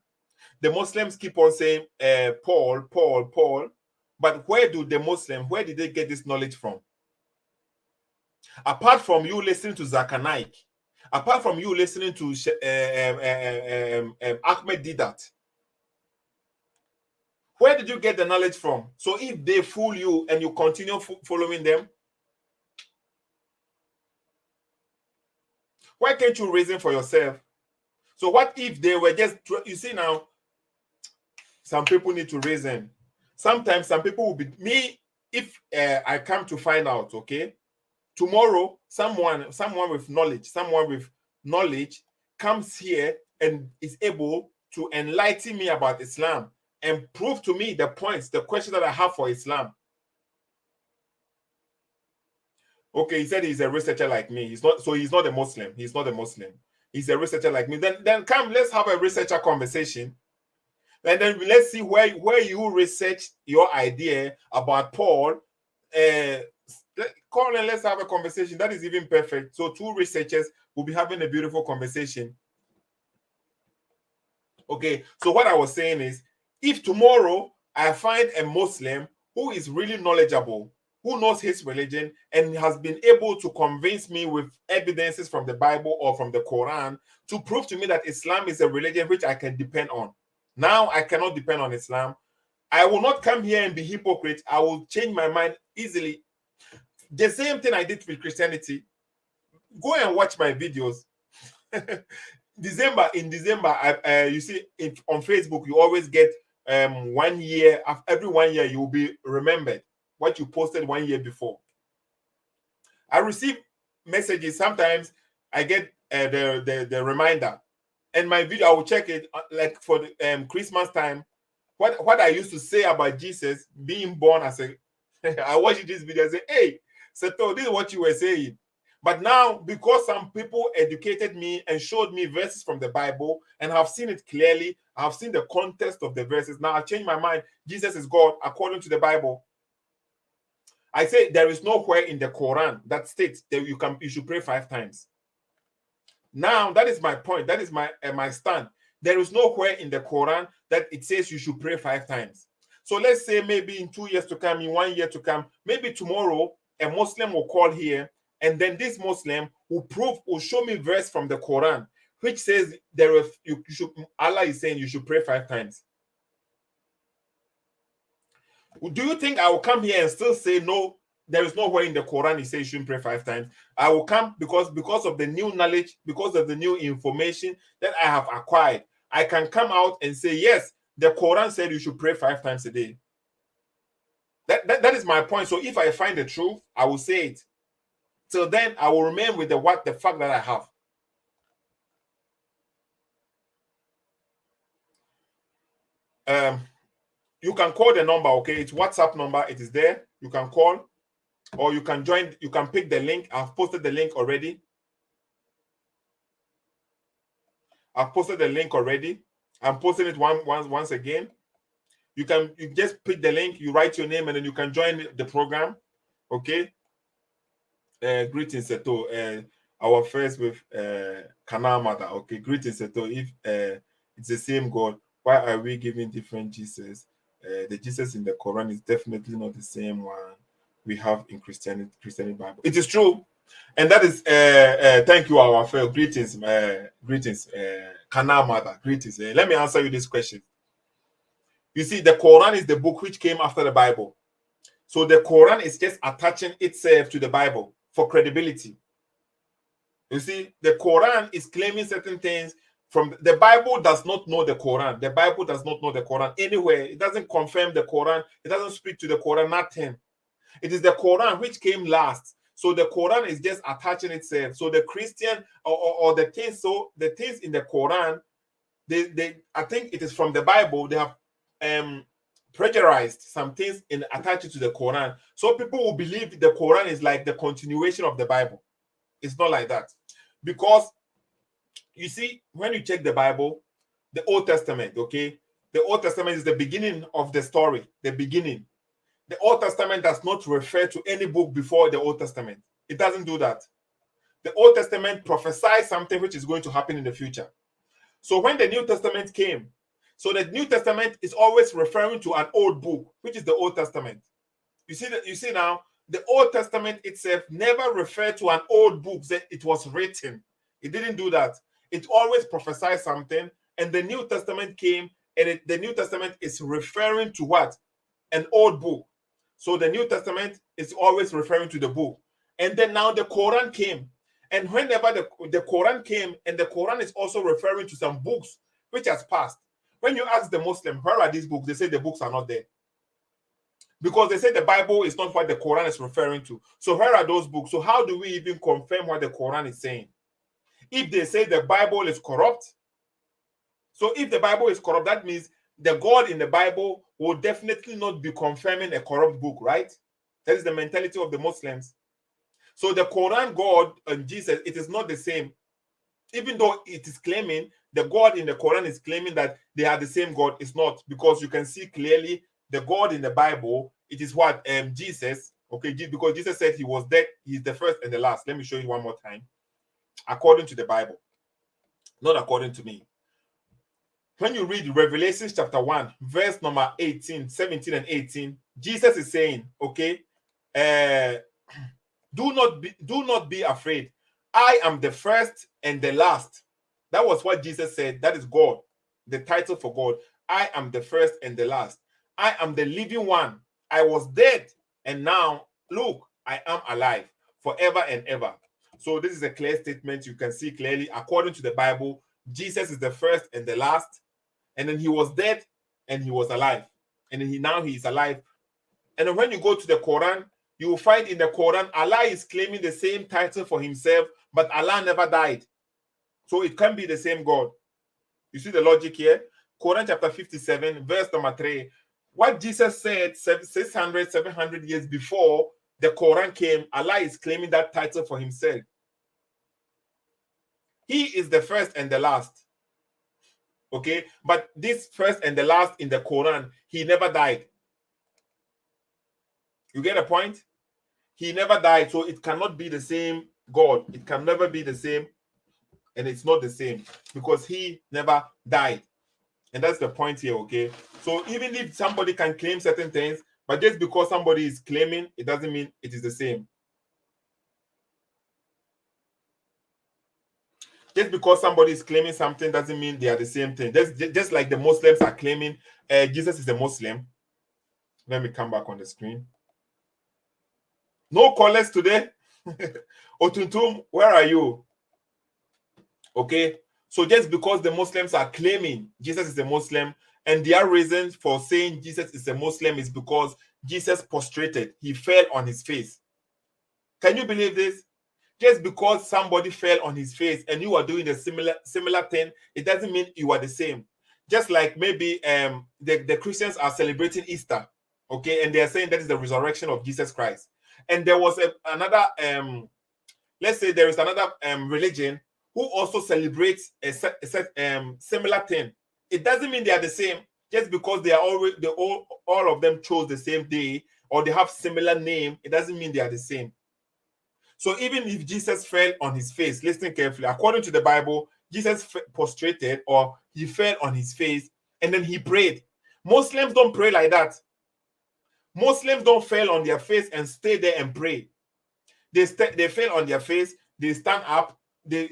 The Muslims keep on saying Paul. But where did they get this knowledge from? Apart from you listening to Zakanaik, apart from you listening to Ahmed Didat, where did you get the knowledge from? So if they fool you and you continue following them, why can't you reason for yourself? So what if they were just, you see now, some people need to reason. Sometimes some people will be, me, if I come to find out, okay, tomorrow, someone with knowledge comes here and is able to enlighten me about Islam and prove to me the questions that I have for Islam. Okay, he said he's a researcher like me. He's not a Muslim. He's not a Muslim. He's a researcher like me. Then come, let's have a researcher conversation. And then let's see where you research your idea about Paul. Call and let's have a conversation. That is even perfect. So two researchers will be having a beautiful conversation. Okay, so what I was saying is, if tomorrow I find a Muslim who is really knowledgeable, who knows his religion, and has been able to convince me with evidences from the Bible or from the Quran to prove to me that Islam is a religion which I can depend on. Now I cannot depend on Islam. I will not come here and be hypocrite. I will change my mind easily. The same thing I did with Christianity. Go and watch my videos. In December, you see on Facebook, you always get 1 year. Every 1 year, you will be remembered what you posted 1 year before. I receive messages. Sometimes I get the reminder, and my video, I will check it like for the Christmas time. What I used to say about Jesus being born as a I watched this video and say, hey, Seto, this is what you were saying. But now, because some people educated me and showed me verses from the Bible and have seen it clearly, I've seen the context of the verses. Now I changed my mind. Jesus is God according to the Bible. I say there is nowhere in the Quran that states that you should pray 5 times. Now that is my point. That is my stand. There is nowhere in the Quran that it says you should pray 5 times. So let's say maybe in 2 years to come, in 1 year to come, maybe tomorrow a Muslim will call here, and then this Muslim will show me verse from the Quran which says Allah is saying you should pray 5 times. Do you think I will come here and still say no? There is nowhere in the Quran it says you shouldn't pray 5 times. I will come because of the new knowledge, because of the new information that I have acquired. I can come out and say, yes, the Quran said you should pray 5 times a day. That is my point. So if I find the truth, I will say it. Till then, I will remain with the fact that I have. You can call the number, okay? It's WhatsApp number. It is there. You can call, or you can join. You can pick the link. I've posted the link already. I'm posting it once again. You just pick the link. You write your name, and then you can join the program. Okay. Greetings, Seto. Our first with Kana Mother. Okay. Greetings, Seto. If it's the same God, why are we giving different Jesus? The Jesus in the Quran is definitely not the same one we have in Christianity Bible. It is true, and that is thank you, our fellow. Greetings, Kana Mother. Greetings. Let me answer you this question. You see, the Quran is the book which came after the Bible, so the Quran is just attaching itself to the Bible for credibility. You see, the Quran is claiming certain things. From the Bible does not know the Quran. The Bible does not know the Quran anywhere. It doesn't confirm the Quran. It doesn't speak to the Quran, nothing. It is the Quran which came last. So the Quran is just attaching itself. So the Christian or the things, so the things in the Quran, they I think it is from the Bible. They have plagiarized some things and attached it to the Quran. So people will believe the Quran is like the continuation of the Bible. It's not like that. Because you see, when you check the Bible, the Old Testament, okay? The Old Testament is the beginning of the story, the beginning. The Old Testament does not refer to any book before the Old Testament. It doesn't do that. The Old Testament prophesies something which is going to happen in the future. So when the New Testament came, so the New Testament is always referring to an old book, which is the Old Testament. You see now, the Old Testament itself never referred to an old book that it was written. It didn't do that. It always prophesied something, and the New Testament came, and the New Testament is referring to what? An old book. So the New Testament is always referring to the book. And then now the Quran came. And whenever the Quran came, and the Quran is also referring to some books which has passed. When you ask the Muslim, where are these books? They say the books are not there. Because they say the Bible is not what the Quran is referring to. So where are those books? So how do we even confirm what the Quran is saying? If they say the Bible is corrupt, so if the Bible is corrupt, that means the God in the Bible will definitely not be confirming a corrupt book, right? That is the mentality of the Muslims. So the Quran, God, and Jesus, it is not the same. Even though it is claiming, the God in the Quran is claiming that they are the same God. It's not, because you can see clearly the God in the Bible, it is what? Jesus, okay, because Jesus said he was dead, he's the first and the last. Let me show you one more time. According to the Bible, not according to me. When you read Revelation chapter 1, verse number 18, 17 and 18, Jesus is saying, okay, do not be afraid. I am the first and the last. That was what Jesus said. That is God, the title for God. I am the first and the last. I am the living one. I was dead, and now look, I am alive forever and ever. So this is a clear statement. You can see clearly, according to the Bible, Jesus is the first and the last, and then he was dead and he was alive, and then he is alive. And then when you go to the Quran, you will find in the Quran Allah is claiming the same title for himself, but Allah never died. So it can be the same God. You see the logic here? Quran chapter 57, verse number 3. What Jesus said 600, 700 years before the Quran came, Allah is claiming that title for himself. He is the first and the last. Okay? But this first and the last in the Quran, he never died. You get a point? He never died, so it cannot be the same God. It can never be the same, and it's not the same because he never died. And that's the point here, okay? So even if somebody can claim certain things, but just because somebody is claiming, it doesn't mean it is the same. Just because somebody is claiming something doesn't mean they are the same thing. Just like the Muslims are claiming Jesus is a Muslim. Let me come back on the screen. No callers today. Otuntum, where are you? Okay. So just because the Muslims are claiming Jesus is a Muslim, and their reason for saying Jesus is a Muslim is because Jesus prostrated. He fell on his face. Can you believe this? Just because somebody fell on his face and you are doing a similar thing, it doesn't mean you are the same. Just like maybe the Christians are celebrating Easter, okay, and they are saying that is the resurrection of Jesus Christ. And there was another, let's say there is another religion who also celebrates a similar thing. It doesn't mean they are the same. Just because they are all of them chose the same day or they have similar name, it doesn't mean they are the same. So even if Jesus fell on his face, listen carefully, according to the Bible, Jesus prostrated or he fell on his face and then he prayed. Muslims don't pray like that. Muslims don't fall on their face and stay there and pray. They fell on their face, they stand up, they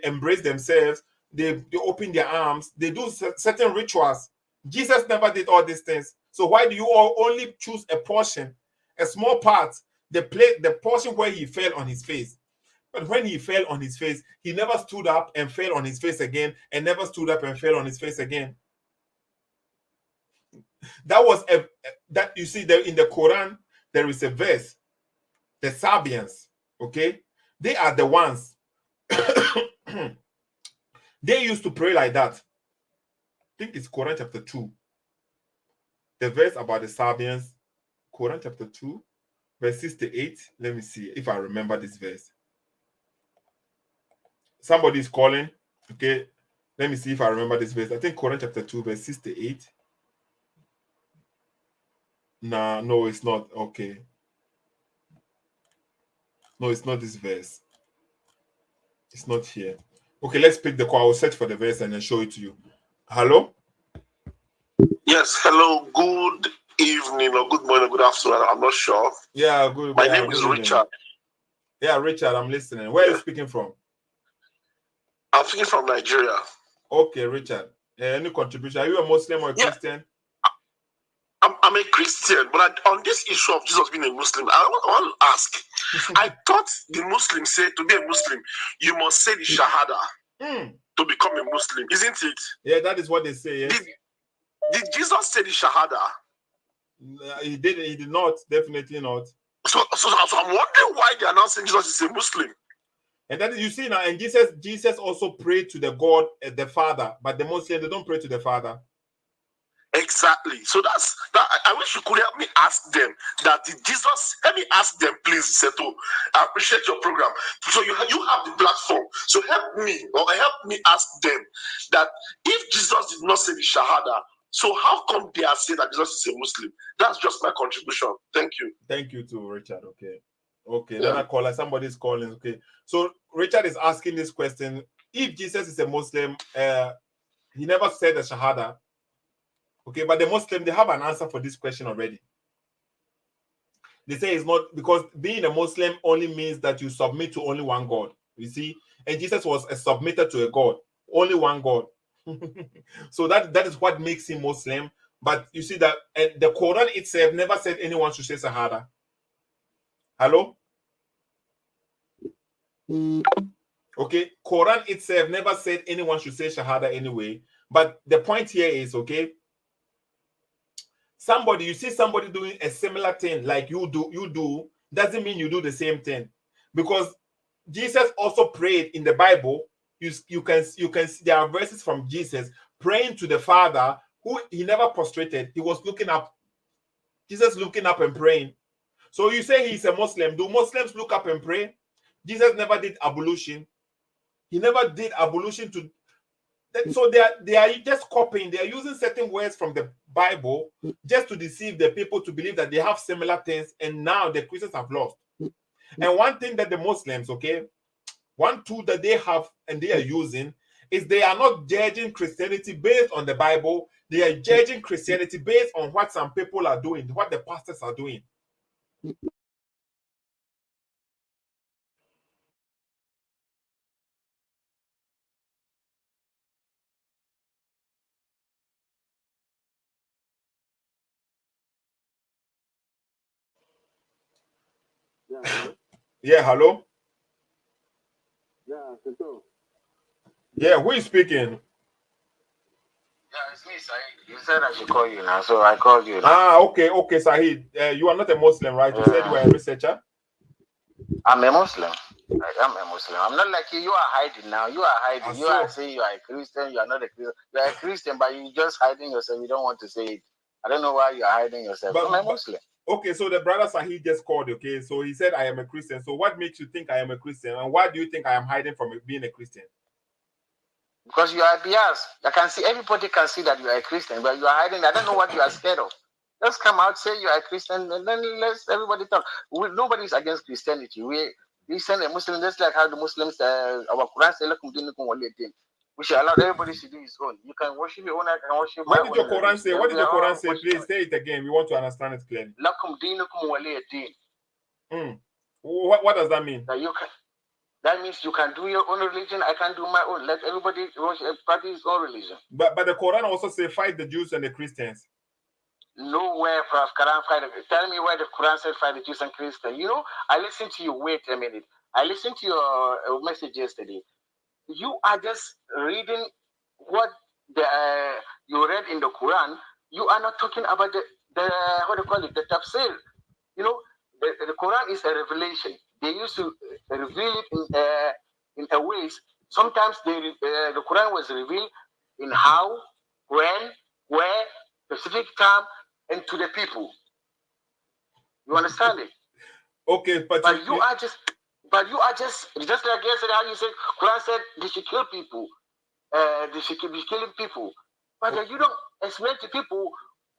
embrace themselves, they open their arms, they do certain rituals. Jesus never did all these things. So why do you all only choose a portion, a small part, the portion where he fell on his face? But when he fell on his face, he never stood up and fell on his face again, and never stood up and fell on his face again. That was that you see there in the Quran, there is a verse. The Sabians, okay, they are the ones. They used to pray like that. I think it's Quran chapter 2. The verse about the Sabians, Quran chapter 2, verse 68. Let me see if I remember this verse. Somebody is calling. Okay, let me see if I remember this verse. I think Quran chapter 2, verse 68. Nah, no, it's not. Okay. No, it's not this verse. It's not here. Okay, let's pick the call. I will search for the verse and then show it to you. Hello? Yes, hello. Good evening or good morning, good afternoon. I'm not sure. Yeah, good. My name is Richard. Yeah, Richard, I'm listening. Where are you speaking from? I'm speaking from Nigeria. Okay, Richard. Any contribution? Are you a Muslim or a Christian? I'm a Christian, but on this issue of Jesus being a Muslim, I want to ask. I thought the Muslims said to be a Muslim, you must say the Shahada to become a Muslim, isn't it? Yeah, that is what they say. Yes. Did Jesus say the Shahada? He didn't. He did not. Definitely not. So I'm wondering why they are now saying Jesus is a Muslim. And that is, you see now, and Jesus also prayed to the God, the Father, but the Muslims, they don't pray to the Father. Exactly. So that's that. I wish you could help me ask them that did Jesus. Let me ask them, please, Seto. I appreciate your program. So you have the platform. So help me ask them that if Jesus did not say the Shahada, so how come they are saying that Jesus is a Muslim? That's just my contribution. Thank you. Thank you too, Richard. Okay. Then I call. Somebody's calling. Okay. So Richard is asking this question: if Jesus is a Muslim, he never said the Shahada. Okay, but the Muslim, they have an answer for this question already. They say it's not, because being a Muslim only means that you submit to only one God. You see, and Jesus was a submitter to a God, only one God. So that is what makes him Muslim. But you see that the Quran itself never said anyone should say Shahada. Hello? Okay, Quran itself never said anyone should say Shahada anyway. But the point here is, okay, you see somebody doing a similar thing like you do, doesn't mean you do the same thing. Because Jesus also prayed in the Bible. You can see there are verses from Jesus praying to the Father, who he never prostrated. He was looking up. Jesus looking up and praying. So you say he's a Muslim. Do Muslims look up and pray? Jesus never did ablution. He never did ablution to. So they are just copying. They are using certain words from the Bible just to deceive the people to believe that they have similar things, and now the Christians have lost. And one thing that the Muslims, okay, one tool that they have and they are using is they are not judging Christianity based on the Bible. They are judging Christianity based on what some people are doing, what the pastors are doing. Yeah, hello? Yeah, who is speaking? Yeah, it's me, Saeed. You said I should call you now, so I called you now. Ah, okay, Sahid. You are not a Muslim, right? You said you were a researcher? I'm a Muslim. I am a Muslim. I'm not like you. You are hiding now. You are hiding. You are saying you are a Christian. You are not a Christian. You are a Christian, but you just hiding yourself. You don't want to say it. I don't know why you are hiding yourself. I'm a Muslim. Okay, so the brother Sahid just called, okay? So he said, I am a Christian. So what makes you think I am a Christian? And why do you think I am hiding from being a Christian? Because you are biased. I can see, everybody can see that you are a Christian, but you are hiding. I don't know what you are scared of. Just come out, say you are a Christian, and then let's everybody talk. Nobody is against Christianity. We send a Muslim, just like how the Muslims, our Quran says, we should allow everybody to do his own. You can worship your own, I can worship my own. What did your Quran say? What did your Quran say? Please say it again. We want to understand it clearly. What does that mean? That means you can do your own religion, I can do my own. Let everybody practice his own religion. But the Quran also says fight the Jews and the Christians. Nowhere from Quran fight. Tell me where the Quran said fight the Jews and Christians. You know, I listened to you. Wait a minute. I listened to your message yesterday. You are just reading what you read in the Quran. You are not talking about the what do you call it, the tafsir. You know, the Quran is a revelation. They used to reveal it in a ways. Sometimes the Quran was revealed in how, when, where, specific time, and to the people. You understand it? Okay, but you are just like yesterday how you said Quran said they should kill people. They should be killing people. But you don't explain to people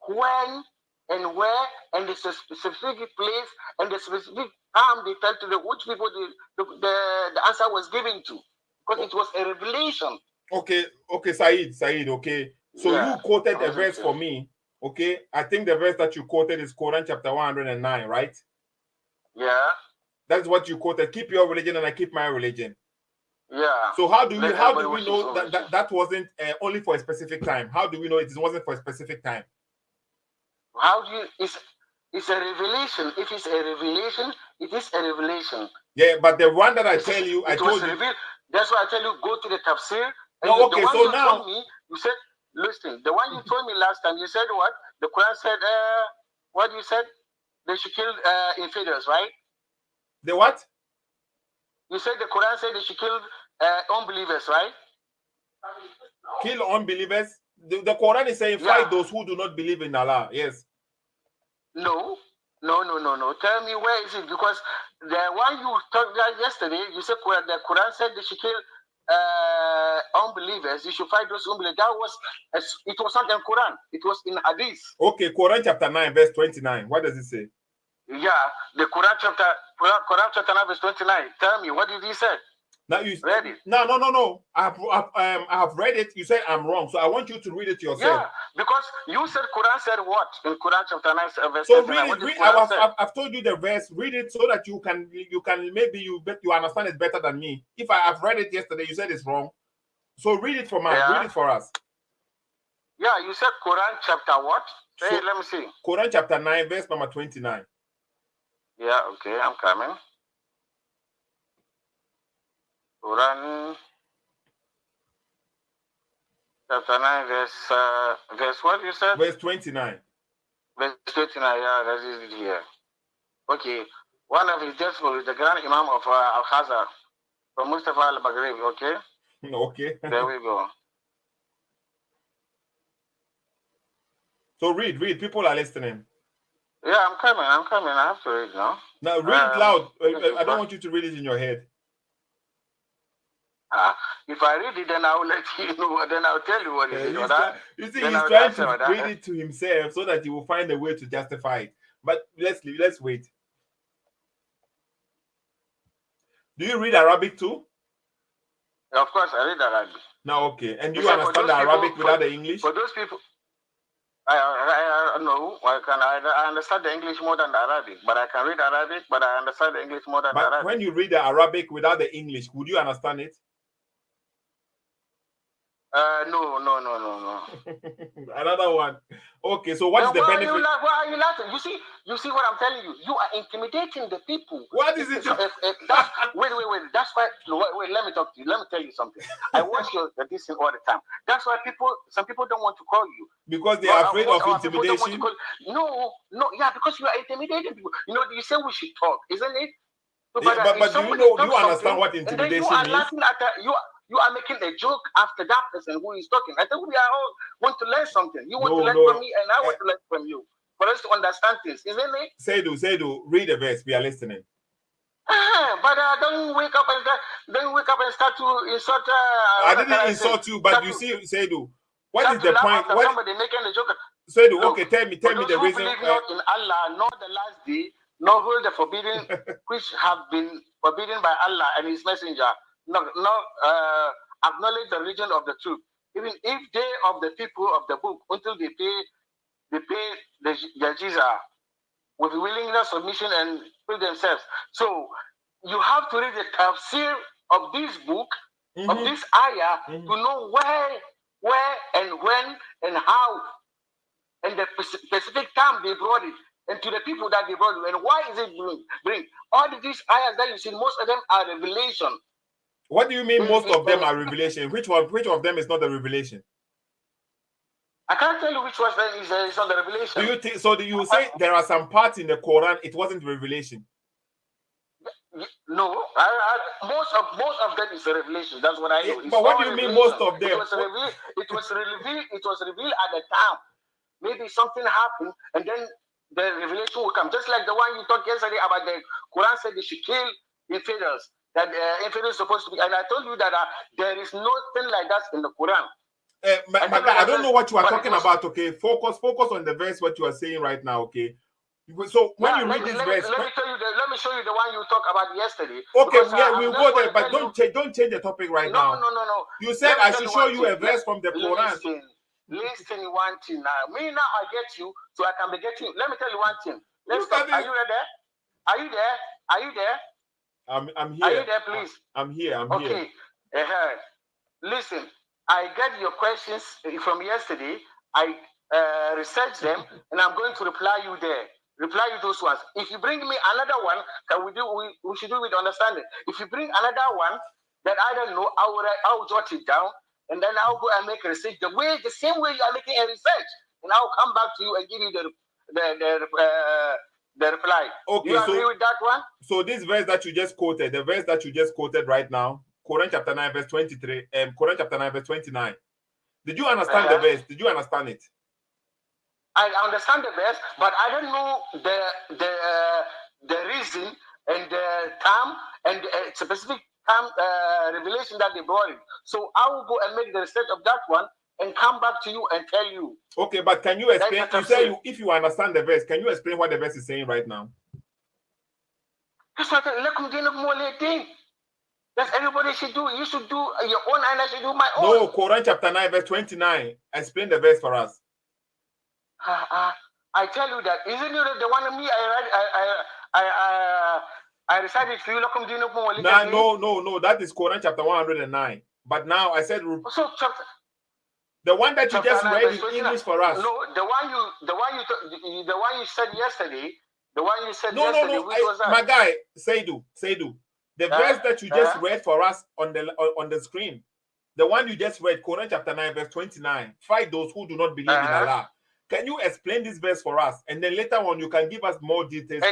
when and where and the specific place and the specific time they tell to the which people the answer was given to. Because it was a revelation. Okay, Saeed, okay. So you quoted a verse for me. Okay, I think the verse that you quoted is Quran chapter 109, right? Yeah. That's what you quoted. Keep your religion and I keep my religion. Yeah. So how do we know that wasn't only for a specific time? How do we know it wasn't for a specific time? How do you? It's a revelation. If it's a revelation, it is a revelation. Yeah, but the one that I tell you, I told you. That's why I tell you go to the tafsir. No, okay, so now told me, you said, listen, the one you told me last time, you said what? The Quran said, what you said? They should kill infidels, right? The what? You said the Quran said they should kill unbelievers, right? Kill unbelievers? The Quran is saying fight those who do not believe in Allah. Yes. No. Tell me where is it? Because the one you talked about yesterday, you said the Quran said they should kill unbelievers. You should fight those unbelievers. It was not in Quran. It was in Hadith. Okay, Quran chapter 9, verse 29. What does it say? Yeah, the Quran chapter 9, verse 29. Tell me, what did he say? Now you read it. No. I have read it. You said I'm wrong, so I want you to read it yourself. Yeah, because you said Quran said what in Quran chapter 9, verse 29. So I've told you the verse. Read it so that you can maybe you understand it better than me. If I have read it yesterday, you said it's wrong. So read it for us. Read it for us. Yeah, you said Quran chapter what? Say, let me see. Quran chapter 9, verse number 29. Yeah, okay, I'm coming. Quran chapter 9, verse what you said? Verse 29. Verse 29, yeah, that is it here. Okay. One of his deaths is the Grand Imam of Al-Khazar from Mustafa al-Maghrib, okay? Okay. There we go. So read. People are listening. Yeah, I'm coming. I have to read now. Now read it loud. I don't want you to read it in your head. If I read it, then I will let you know. Then I'll tell you what it is. You see, he's trying to read it to himself so that he will find a way to justify it. But let's wait. Do you read Arabic too? Yeah, of course, I read Arabic. Now, okay. And do you understand the Arabic without the English? For those people, I know. I understand the English more than the Arabic, but I can read Arabic, but I understand the English more than the Arabic. But when you read the Arabic without the English, would you understand it? No. Another one. Okay, so what's the benefit? Why are you laughing? You see what I'm telling you. You are intimidating the people. What is it? Wait. That's why. Wait. Let me talk to you. Let me tell you something. I watch this thing all the time. That's why some people don't want to call you because they are afraid of intimidation. No. Yeah, because you are intimidating people. You say we should talk, isn't it? So, but do you understand what intimidation means? Laughing at you are making a joke after that person who is talking. I think we are all want to learn something. You want to learn from me, and I want to learn from you. For us to understand this, isn't it? Seidu, read the verse. We are listening. But don't wake up and start to insult. I didn't insult you, but you see, Seidu, what is the point? What somebody making a joke? Seidu, okay, tell me the reason. Believe not in Allah, nor the last day, nor hold the forbidden which have been forbidden by Allah and His Messenger. No, acknowledge the religion of the truth. Even if they of the people of the book, until they pay the jizya with willingness, submission, and fill themselves. So you have to read the tafsir of this book, of this ayah, to know where and when and how, and the specific time they brought it, and to the people that they brought it, and why is it bring all these ayahs that you see? Most of them are revelation. What do you mean most of them are revelation? Which of them is not a revelation? I can't tell you which one is not the revelation. Do you think so? Do you say there are some parts in the Quran it wasn't revelation? No, most of them is a revelation. That's what I know. But what do you mean most of them? It was revealed at the time. Maybe something happened, and then the revelation will come. Just like the one you talked yesterday about the Quran said they should kill infidels. That infidels is supposed to be, and I told you that there is nothing like that in the Quran. I don't know what you are talking about. Okay, focus on the verse. What you are saying right now. Okay, so when you read this verse, let me show you the one you talked about yesterday. Okay, we'll go there, but don't change the topic right now. No. You said I should show you a verse from the Quran. Listen, one thing now. Me now I get you, so I can be getting. Let me tell you one thing. Are you there? Are you there? I'm here. Are you there, please? I'm here. Okay. Listen, I get your questions from yesterday. I researched them, and I'm going to reply you there. Reply you those ones. If you bring me another one, we should do with understanding. If you bring another one that I don't know, I'll jot it down, and then I'll go and make a research the same way you are making a research, and I'll come back to you and give you the reply. Okay, you agree with that one? So this verse that you just quoted, the verse that you just quoted right now, Quran chapter 9 verse 23, Quran chapter 9 verse 29. Did you understand the verse? Did you understand it? I understand the verse, but I don't know the reason and the time and specific time revelation that they brought it. So I will go and make the research of that one and come back to you and tell you. Okay, but can you explain? You say if you understand the verse, can you explain what the verse is saying right now? That's everybody should do. You should do your own, and I should do my own. No, Quran chapter 9 verse 29. Explain the verse for us. I tell you that isn't it the one of me I recited for you. No, that is Quran chapter 109. But now I said so chapter. The one that you Chapter just 9, read verse in 29. English for us. No, the one you said yesterday. The one you said No, yesterday. Which was that? my guy, Seidu. The verse that you just read for us on the screen. The one you just read, Quran chapter 9, verse 29. Fight those who do not believe in Allah. Can you explain this verse for us? And then later on, you can give us more details.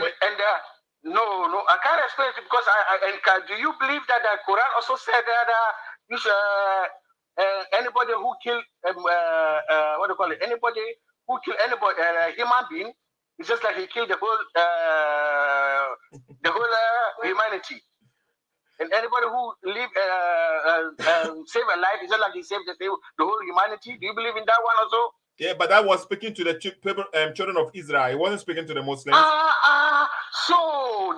No, I can't explain it because do you believe that the Quran also said that you should, anybody who kill what do you call it? Anybody who kill anybody, human being, it's just like he killed the whole humanity. And anybody who live save a life, it's just like he saved the whole humanity. Do you believe in that one also? Yeah, but that was speaking to the children of Israel. It wasn't speaking to the Muslims. So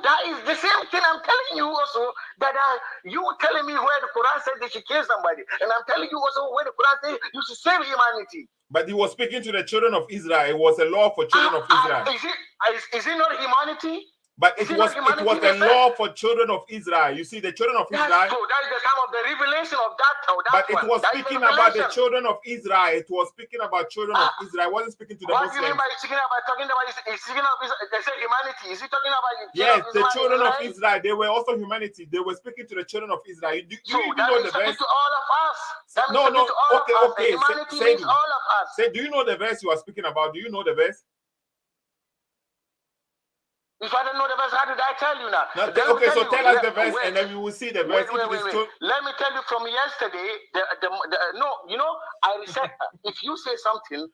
that is the same thing I'm telling you also, that you telling me where the Quran said they should kill somebody, and I'm telling you also where the Quran said you should save humanity. But he was speaking to the children of Israel. It was a law for children of Israel. Is it not humanity? But it was a law for children of Israel. You see, the children of Israel. So that is the time of the revelation of that. But it was speaking about the children of Israel. It was speaking about children of Israel. It wasn't speaking to the Muslims. What do you mean by talking about? Is speaking of they say humanity? Is he talking about? Yes, the children of Israel. They were also humanity. They were speaking to the children of Israel. Do you know the verse? To all of us. No. Okay. Humanity means all of us. Say, do you know the verse you are speaking about? Do you know the verse? If I don't know the verse, how did I tell you now? Okay, so tell us the verse, and then we will see the verse. Wait. Let me tell you from yesterday. I researched. If you say something,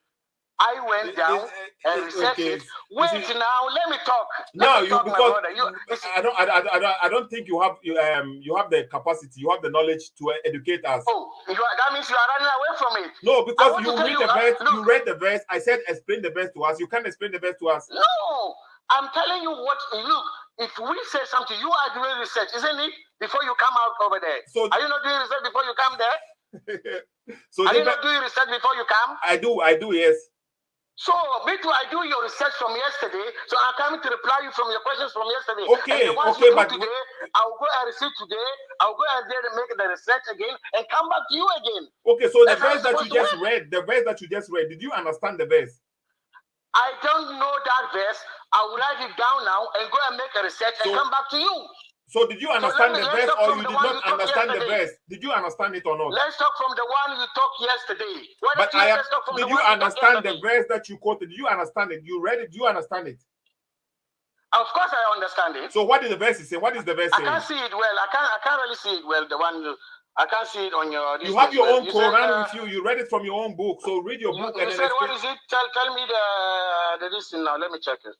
I went down and researched it. Wait now, let me talk. I don't think you have the capacity, you have the knowledge to educate us. Oh, that means you are running away from it. No, because you read the verse. I said explain the verse to us. You can't explain the verse to us. No. I'm telling you what. Look, if we say something, you are doing research, isn't it? Before you come out over there. So are you not doing research before you come there? Are you not doing research before you come? I do, yes. So me too. I do your research from yesterday. So I'm coming to reply you from your questions from yesterday. Okay, but today, I'll go and receive today. I'll go and there and make the research again and come back to you again. Okay, so the verse that you just read, did you understand the verse? I don't know that verse. I will write it down now and go and make a research and come back to you. So did you understand the verse or you did not understand the verse? Did you understand it or not? Let's talk from the one you talked yesterday. Did you understand the verse that you quoted? Did you understand it? You read it? Do you understand it? Of course I understand it. So what did the verse say? What is the verse saying? I can't see it well. I can't really see it well. The one I can't see it on your. You have your own Quran with you. You read it from your own book. So read your book. You said what is it? Tell me the listen now. Let me check it.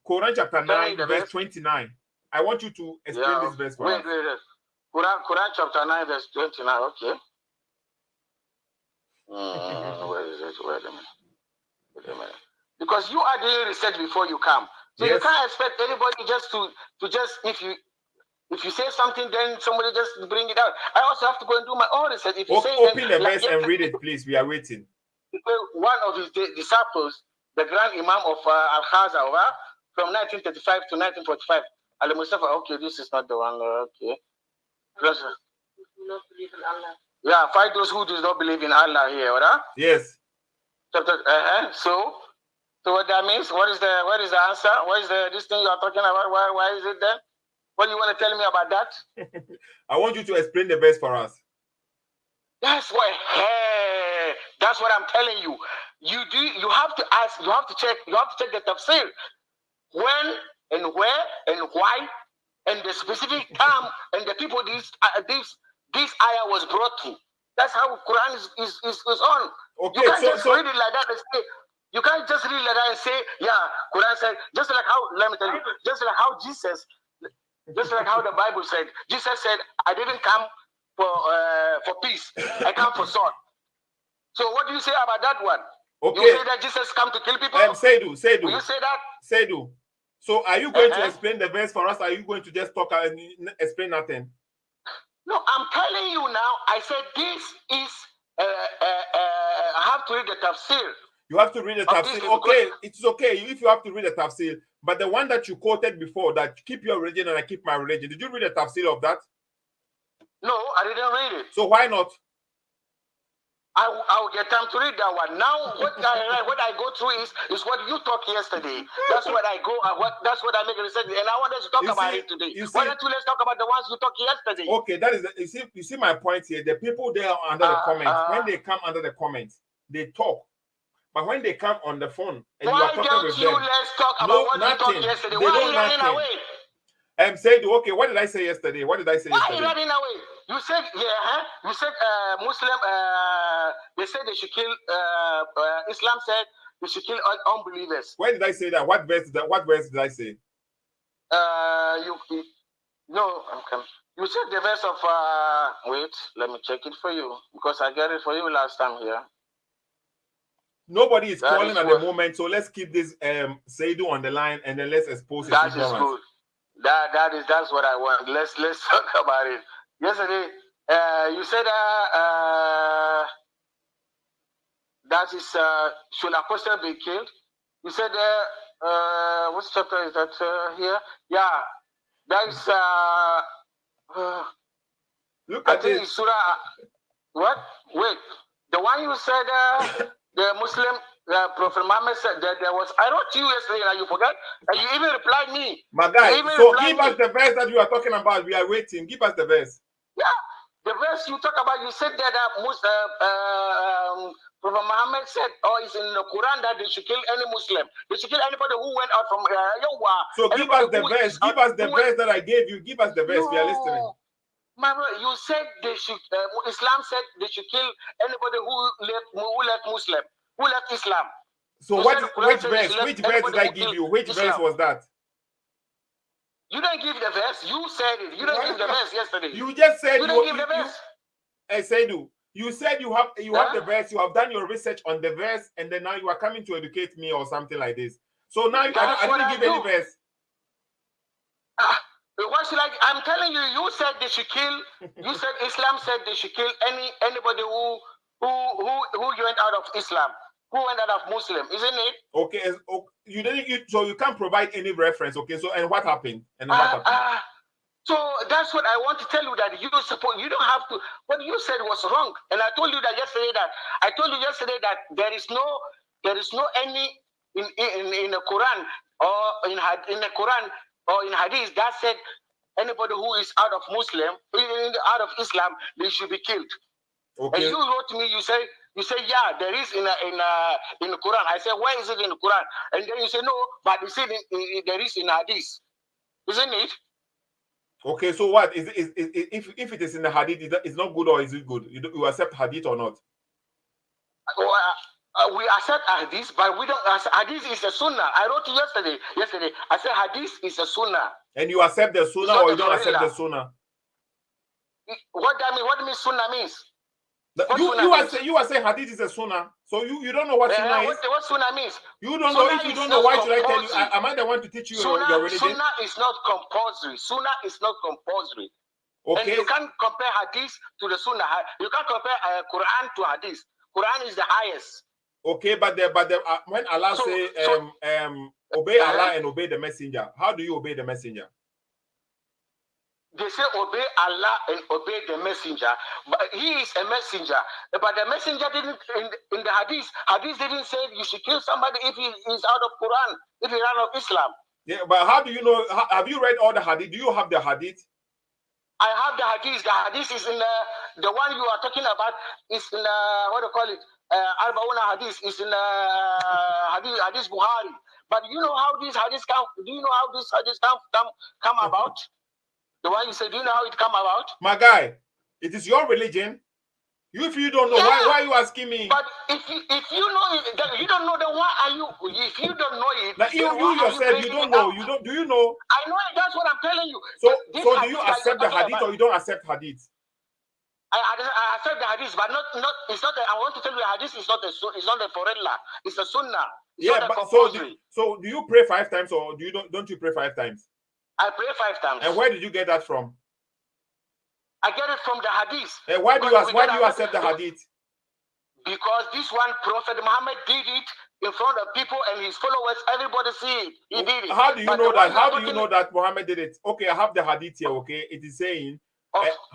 Quran chapter 9, verse 29. I want you to explain this verse for us. Wait. Quran chapter 9, verse 29. Okay. Where is it? Wait a minute. Because you are doing research before you come, so you can't expect anybody just to if you say something, then somebody just bring it out. I also have to go and do my own research. If you open the verse and read it, please. We are waiting. One of his disciples, the Grand Imam of Al-Khazar, from 1935 to 1945. Ali Mustafa, okay, this is not the one. Okay. Who do not believe in Allah. Yeah, fight those who do not believe in Allah here, right? Yes. So what that means? What is the answer? What is this thing you are talking about? Why is it there? What do you want to tell me about that? I want you to explain the verse for us. That's what I'm telling you. You have to ask, you have to check the tafsir. When and where and why and the specific time and the people this ayah was brought to. That's how Quran is on. Okay, you can't just read it like that and say, you can't just read it like that and say, yeah, Quran said, just like how Jesus, just like how the Bible said, Jesus said, I didn't come for peace, I come for sword. So what do you say about that one? Okay. You say that Jesus come to kill people? Seidu. Will you say that? Seidu. So are you going to explain the verse for us? Or are you going to just talk and explain nothing? No, I'm telling you now. I said this is. I have to read the tafsir. You have to read the tafsir. Okay, it's okay if you have to read the tafsir. But the one that you quoted before, that keep your religion and I keep my religion. Did you read the tafsir of that? No, I didn't read it. So why not? I will get time to read that one. Now, what I go through is what you talked yesterday. That's what I go. That's what I make a research, and I want us to talk about it today. Why don't you let's talk about the ones you talked yesterday? Okay, that is. You see my point here. The people there under the comments, when they come under the comments, they talk. But when they come on the phone and you are talking with them, let's talk about what you talked yesterday? Why are you running away? I'm saying, okay, what did I say yesterday? What did I say yesterday? Why are you running away? You said, You said Muslim. They said they should kill. Islam said they should kill unbelievers. Where did I say that? What verse? What verse did I say? You said the verse of. Wait, let me check it for you because I got it for you last time here. Nobody is calling at the moment, so let's keep this Seidu on the line and then let's expose it. That is good. That's what I want. Let's talk about it. Yesterday, you said that is should apostle be killed? You said what chapter is that here? Yeah, that is look at this. Surah. What? Wait, the one you said the Muslim. Prophet Muhammad said that there was. I wrote to you yesterday, and you forgot, and you even replied me. My guy, so give us the verse that you are talking about. We are waiting. Give us the verse. Yeah, the verse you talk about. You said that Prophet Muhammad said, it's in the Quran that they should kill any Muslim. They should kill anybody who went out from So give us the verse. Give us the verse that I gave you. Give us the verse. We are listening. My brother, you said they should. Islam said they should kill anybody who left Muslim. Who left Islam? So which verse? Which verse did I give you? Which verse was that? You didn't give the verse. You said it. You didn't give the verse yesterday. You just said you didn't give the verse. Hey, Seidu, you said you have the verse. You have done your research on the verse, and then now you are coming to educate me or something like this. So now I didn't give any verse. What should I'm telling you. You said they should kill. You said Islam said they should kill anybody who went out of Islam, who went out of Muslim, isn't it? Okay, you didn't. So you can't provide any reference. Okay, so and what happened? And what happened? So that's what I want to tell you, that you don't have to. What you said was wrong, and I told you that yesterday. That there is no any in the Quran or in the Quran or in Hadith that said anybody who is out of out of Islam, they should be killed. Okay. And you wrote to me, you say, yeah, there is in the Quran. I said, where is it in the Quran? And then you say, no, but you said there is in Hadith, isn't it? Okay, so what is if it is in the Hadith, it's not good, or is it good? You accept Hadith or not? We accept Hadith, but we don't. Hadith is a Sunnah. I wrote you yesterday. I said Hadith is a Sunnah. And you accept the Sunnah, or you don't accept the Sunnah? What that mean? What means Sunnah means? You are saying Hadith is a Sunnah, so you don't know what Sunnah is. What Sunnah means? You don't know. If you don't know, why should I tell you? Am I the one to teach you your religion? Sunnah is not compulsory. Sunnah is not compulsory. Okay. And you can't compare Hadith to the Sunnah. You can't compare Quran to Hadith. Quran is the highest. Okay, but when Allah say obey Allah and obey the messenger, how do you obey the messenger? They say obey Allah and obey the messenger, but he is a messenger. But the messenger didn't in the Hadith didn't say you should kill somebody if he is out of Quran, if he's out of Islam. Yeah, but how do you know? Have you read all the Hadith? Do you have the Hadith? I have the Hadith. The Hadith is in the one you are talking about. Is in what do you call it? Arbauna Hadith is in Hadith Buhari. But you know how these Hadiths come? Do you know how these Hadiths come about? The one you said, do you know how it come about? My guy, it is your religion. If you don't know, why are you asking me? But if you know it, you don't know, then why are you? If you don't know it, like you yourself, you don't know. You don't. Do you know? I know it. That's what I'm telling you. So do you accept the Hadith or you don't accept Hadith? I accept the Hadith, but not. It's not. I want to tell you, the Hadith is not a Forella. It's a Sunnah. So do you pray 5 times or don't you pray 5 times? I pray 5 times. And where did you get that from? I get it from the Hadith. And why do you accept the Hadith? Because this one, Prophet Muhammad did it in front of people and his followers. Everybody see it. He did it. How do you know that? How do you know that Muhammad did it? Okay, I have the Hadith here. Okay, it is saying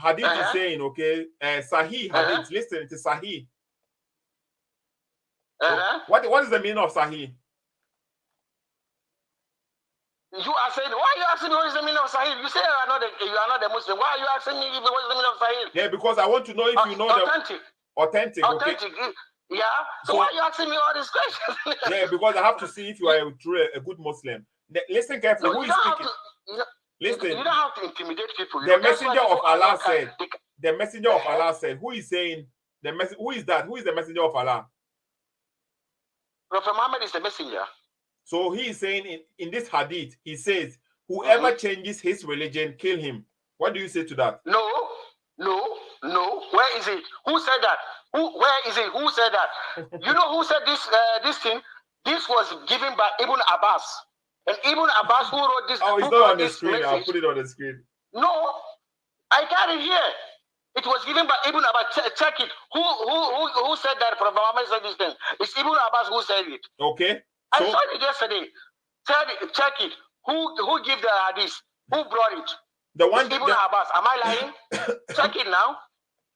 Hadith is saying, okay, Sahih Hadith. Listen, it is Sahih. What is the meaning of Sahih? You are saying, why are you asking me what is the meaning of Sahih? You say you are not a Muslim. Why are you asking me what is the meaning of Sahih? Yeah, because I want to know if you know authentic. Authentic. Okay. Yeah. So why are you asking me all these questions? Yeah, because I have to see if you are truly a good Muslim. Listen carefully. No, who is speaking? Listen. You don't have to intimidate people. The messenger of Allah said. The messenger of Allah said. Who is saying the message? Who is that? Who is the messenger of Allah? Prophet Muhammad is the messenger. So he is saying in this hadith, he says, whoever changes his religion, kill him. What do you say to that? No. Where is it? Who said that? Where is it? Who said that? You know who said this thing? This was given by Ibn Abbas. And Ibn Abbas, who wrote this? Oh, it's not on the screen. Message. I'll put it on the screen. No, I got it here. It was given by Ibn Abbas. Check it. Who said that? Prophet Muhammad said this thing. It's Ibn Abbas who said it. Okay. I saw it yesterday. Check it. Who gave the hadith? Who brought it? The one Ibn Abbas. Am I lying? Check it now.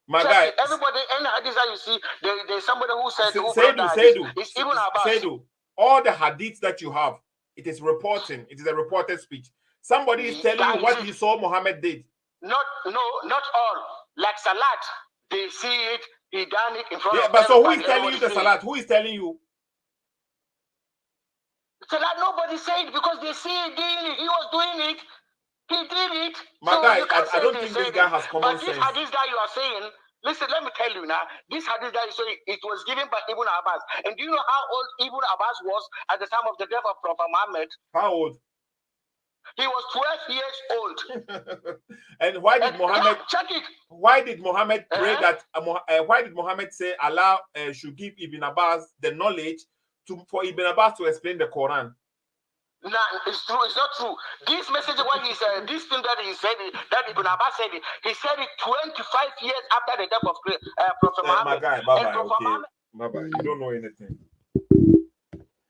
My guy. Everybody, any hadith that you see, there's somebody who said Seidu. It's Ibn Abbas. Seidu. All the hadiths that you have, it is reporting. It is a reported speech. Somebody is telling you what he saw Muhammad did. Not all. Like Salat, they see it. He done it in front of. But so who is telling you the Salat? Who is telling you? Salat, nobody said it because they see it doing it. He was doing it. He did it. My guy, I don't think this guy has common sense. But this hadith that you are saying, listen, let me tell you now. This hadith that you say, it was given by Ibn Abbas. And do you know how old Ibn Abbas was at the time of the death of Prophet Muhammad? How old? He was 12 years old. And why did Muhammad check it? Why did Muhammad pray that? Why did Muhammad say Allah should give Ibn Abbas the knowledge for Ibn Abbas to explain the Quran? No, it's true. It's not true. This message, what he said, this thing that he said, that Ibn Abbas said it, he said it 25 years after the death of Prophet Muhammad. My guy, bye-bye, okay. Bye-bye. You don't know anything.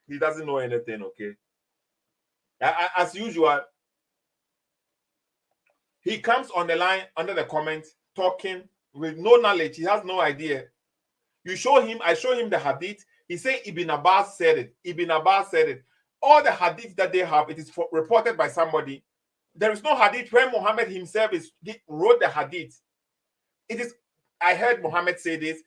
He doesn't know anything, okay? As usual, he comes on the line under the comments talking with no knowledge. He has no idea. You show him, I show him the hadith. He said Ibn Abbas said it. Ibn Abbas said it. All the hadith that they have, it is reported by somebody. There is no hadith where Muhammad himself wrote the hadith. It is, I heard Muhammad say this.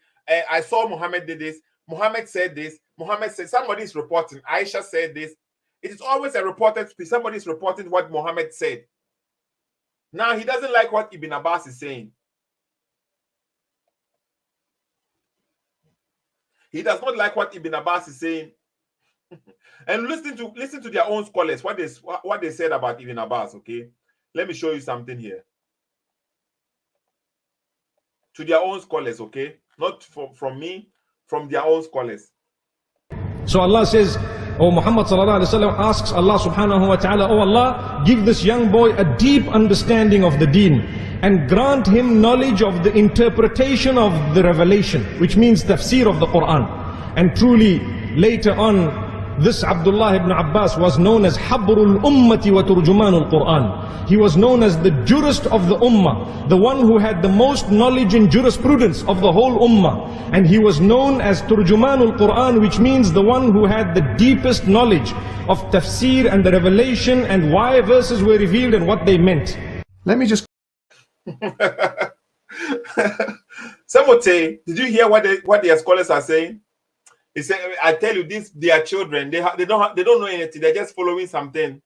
I saw Muhammad did this. Muhammad said this. Muhammad said, somebody is reporting. Aisha said this. It is always a reported speech. Somebody is reporting what Muhammad said. Now, he doesn't like what Ibn Abbas is saying. He does not like what Ibn Abbas is saying. And listen to their own scholars, what they said about Ibn Abbas, okay? Let me show you something here. To their own scholars, okay? Not from me, from their own scholars. So Allah says, oh, Muhammad sallallahu alaihi wasallam asks Allah subhanahu wa ta'ala, oh Allah, give this young boy a deep understanding of the deen and grant him knowledge of the interpretation of the revelation, which means tafsir of the Quran. And truly, later on, this Abdullah ibn Abbas was known as Habrul Ummati wa Turjumanul Quran. He was known as the jurist of the Ummah, the one who had the most knowledge in jurisprudence of the whole Ummah. And he was known as Turjumanul Quran, which means the one who had the deepest knowledge of tafsir and the revelation and why verses were revealed and what they meant. Let me just... Samote, did you hear what their scholars are saying? He said, I tell you, they are children. They don't know anything. They're just following something.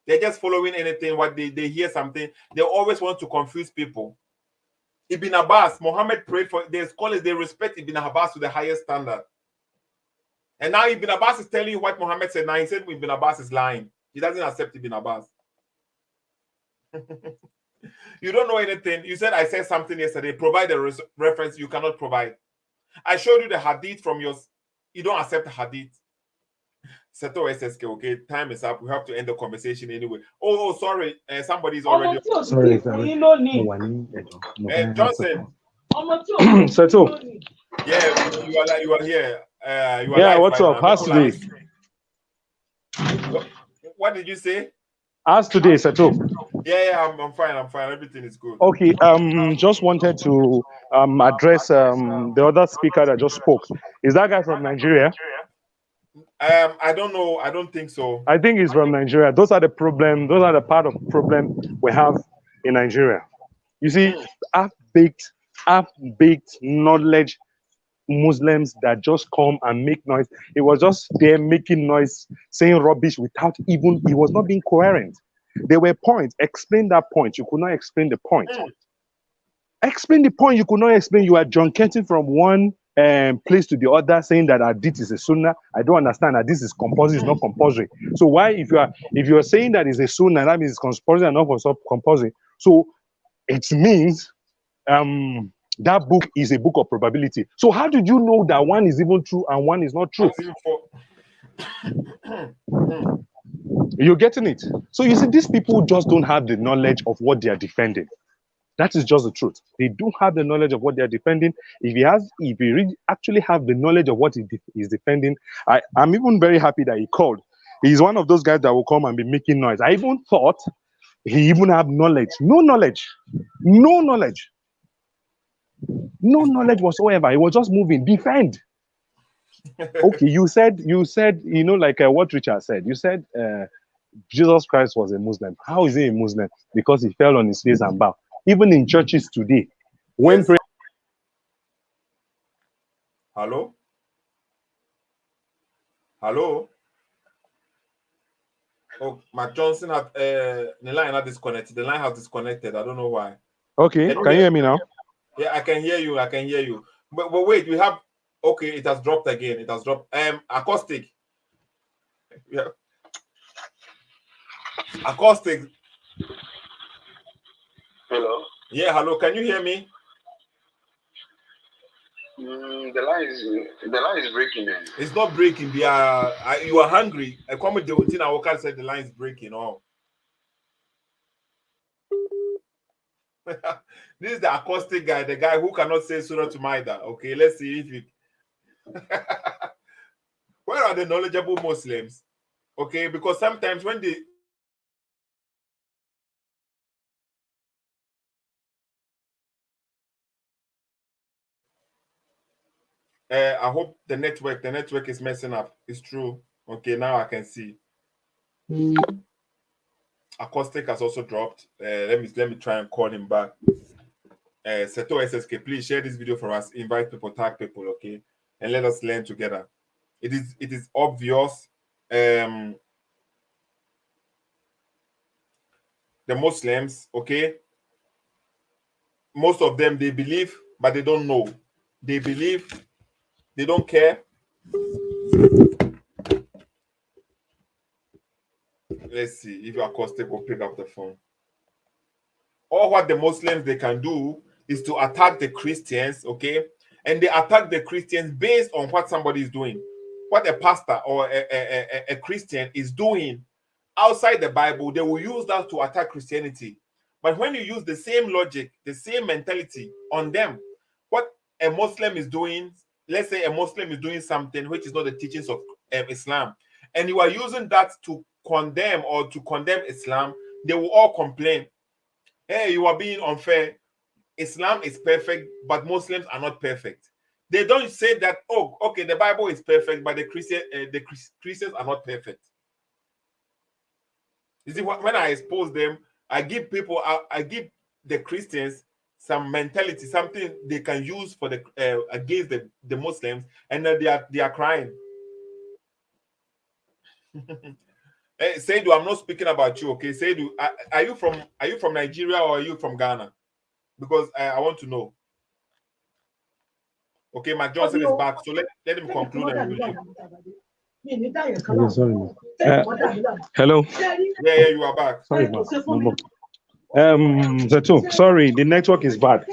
They're just following anything. What they hear something. They always want to confuse people. Ibn Abbas, Muhammad prayed for their scholars. They respect Ibn Abbas to the highest standard. And now Ibn Abbas is telling you what Muhammad said. Now he said Ibn Abbas is lying. He doesn't accept Ibn Abbas. You don't know anything. You said I said something yesterday. Provide a reference you cannot provide. I showed you the hadith from yours. You don't accept the hadith. Seto SSK, okay, time is up. We have to end the conversation anyway. Oh, sorry. Somebody's already. Sorry. Johnson. Seto. Yeah, you are here. What's up? How's today? What did you say? How's today, Seto? Yeah, I'm fine. Everything is good. Okay, just wanted to address the other speaker that just spoke. Is that guy from Nigeria? I don't know. I don't think so. I think he's from Nigeria. Those are the problem. Those are the part of problem we have in Nigeria. You see, half-baked knowledge Muslims that just come and make noise. He was just there making noise, saying rubbish without even, he was not being coherent. There were points. Explain that point. You could not explain the point. Explain the point. You could not explain. You are junketing from one place to the other, saying that hadith is a sunnah. I don't understand that this is compulsory, it's not compulsory. So why, if you are saying that it's a sunnah, that means it's compulsory and not compulsory. So it means that book is a book of probability. So how did you know that one is even true and one is not true? You're getting it. So you see, these people just don't have the knowledge of what they are defending. That is just the truth. They don't have the knowledge of what they are defending. If he really actually have the knowledge of what he is defending, I'm even very happy that he called. He's one of those guys that will come and be making noise. I even thought he even have knowledge. No knowledge whatsoever. He was just moving. Defend. Okay, you said, you know, like what Richard said. You said Jesus Christ was a Muslim. How is he a Muslim? Because he fell on his face and bowed. Even in churches today, when Yes. Hello? Hello? Oh, Mark Johnson had the line had disconnected. The line has disconnected. I don't know why. Okay, can you hear me now? Yeah, I can hear you. I can hear you. But wait, we have. Okay, it has dropped again. It has dropped. Acoustic. Yeah. Acoustic. Hello. Yeah, hello. Can you hear me? The line is breaking, man. It's not breaking. You are hungry. I come with the routine. I work said the line is breaking. Oh. This is the acoustic guy, the guy who cannot say Surah to Maida. Okay, let's see if you. Where are the knowledgeable Muslims? Okay, because sometimes when they I hope the network is messing up. It's true. Okay, now I can see. Acoustic has also dropped. Let me try and call him back. Seto SSK, please share this video for us. Invite people, tag people, okay, and let us learn together. It is obvious. The Muslims, okay, most of them, they believe, but they don't know. They believe, they don't care. Let's see if your acoustic will pick up the phone. Or what the Muslims they can do is to attack the Christians, okay? And they attack the Christians based on what somebody is doing. What a pastor or a Christian is doing outside the Bible, they will use that to attack Christianity. But when you use the same logic, the same mentality on them, what a Muslim is doing, let's say a Muslim is doing something which is not the teachings of Islam, and you are using that to condemn Islam, they will all complain. Hey, you are being unfair. Islam is perfect, but Muslims are not perfect. They don't say that, oh, okay, the Bible is perfect, but the Christians are not perfect. You see, when I expose them, I give the Christians some mentality, something they can use for the against the Muslims, and then they are crying. Hey, Seidu, I'm not speaking about you, okay? Seidu, are you from Nigeria or are you from Ghana? Because I want to know. Okay, Mark Johnson is back, so let him conclude and we will leave. Hello. Yeah, you are back. Sorry, Zeto, sorry, the network is bad.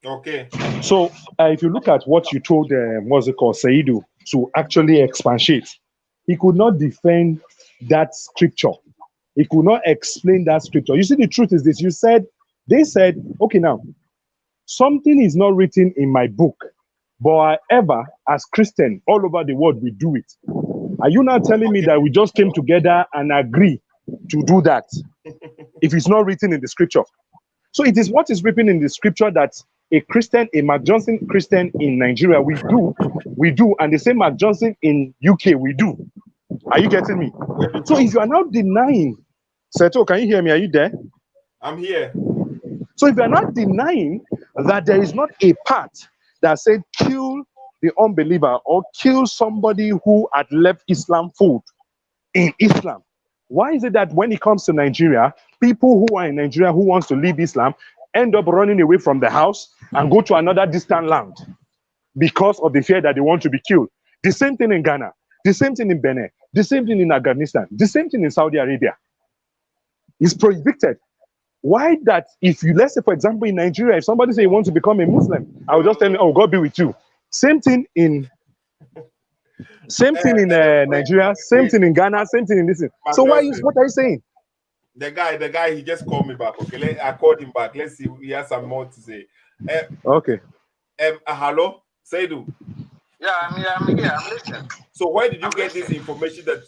Okay. So if you look at what you told what's it called, Seidu, to actually expatiate, he could not defend that scripture. He could not explain that scripture. You see, the truth is this. They said, okay, now, something is not written in my book, but however, as Christian, all over the world, we do it. Are you now telling me that we just came together and agree to do that if it's not written in the scripture? So it is what is written in the scripture that a Christian, a Mark Johnson Christian in Nigeria, we do, and the same Mark Johnson in UK, we do. Are you getting me? So if you are now denying, Seto, can you hear me? Are you there? I'm here. So if you are not denying that there is not a part that said kill the unbeliever or kill somebody who had left Islam fold in Islam, why is it that when it comes to Nigeria, people who are in Nigeria who wants to leave Islam end up running away from the house and go to another distant land because of the fear that they want to be killed? The same thing in Ghana, the same thing in Benin, the same thing in Afghanistan, the same thing in Saudi Arabia. It's prohibited. Why that if you, let's say for example in Nigeria, if somebody say you want to become a Muslim, I will just tell you, oh, God be with you. Same thing in Nigeria, same thing in Ghana, same thing in this thing. So what are you saying? The guy, he just called me back. Okay, I called him back. Let's see, he has some more to say. Okay. Hello, Saidu. Yeah, I'm here. I'm listening. So where did you get this information that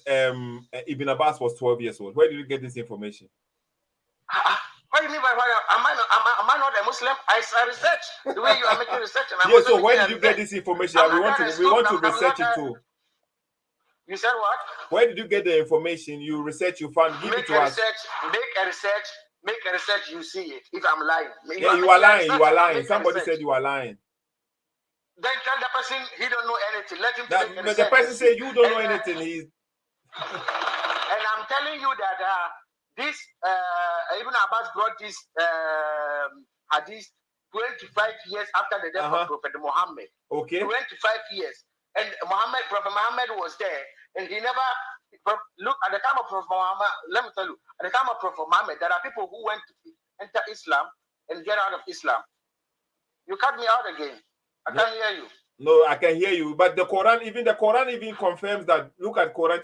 Ibn Abbas was 12 years old? Where did you get this information? What do you mean by why? Am I not a Muslim? I research the way you are making research. And Yeah, so where did you get this information? We want to research it too. You said what? Where did you get the information? You research, you found, give it to us. Make a research, you see it. If I'm lying. Yeah, you are lying. Somebody said you are lying. Then tell the person he don't know anything. Let him But the person said you don't know anything. And I'm telling you that this Ibn Abbas brought this hadith 25 years after the death of Prophet Muhammad. Okay. 25 years. And Prophet Muhammad was there, and he never look at the time of Prophet Muhammad. Let me tell you, at the time of Prophet Muhammad, there are people who went to enter Islam and get out of Islam. You cut me out again. I can't hear you. No, I can hear you. But the Quran even confirms that. Look at Quran.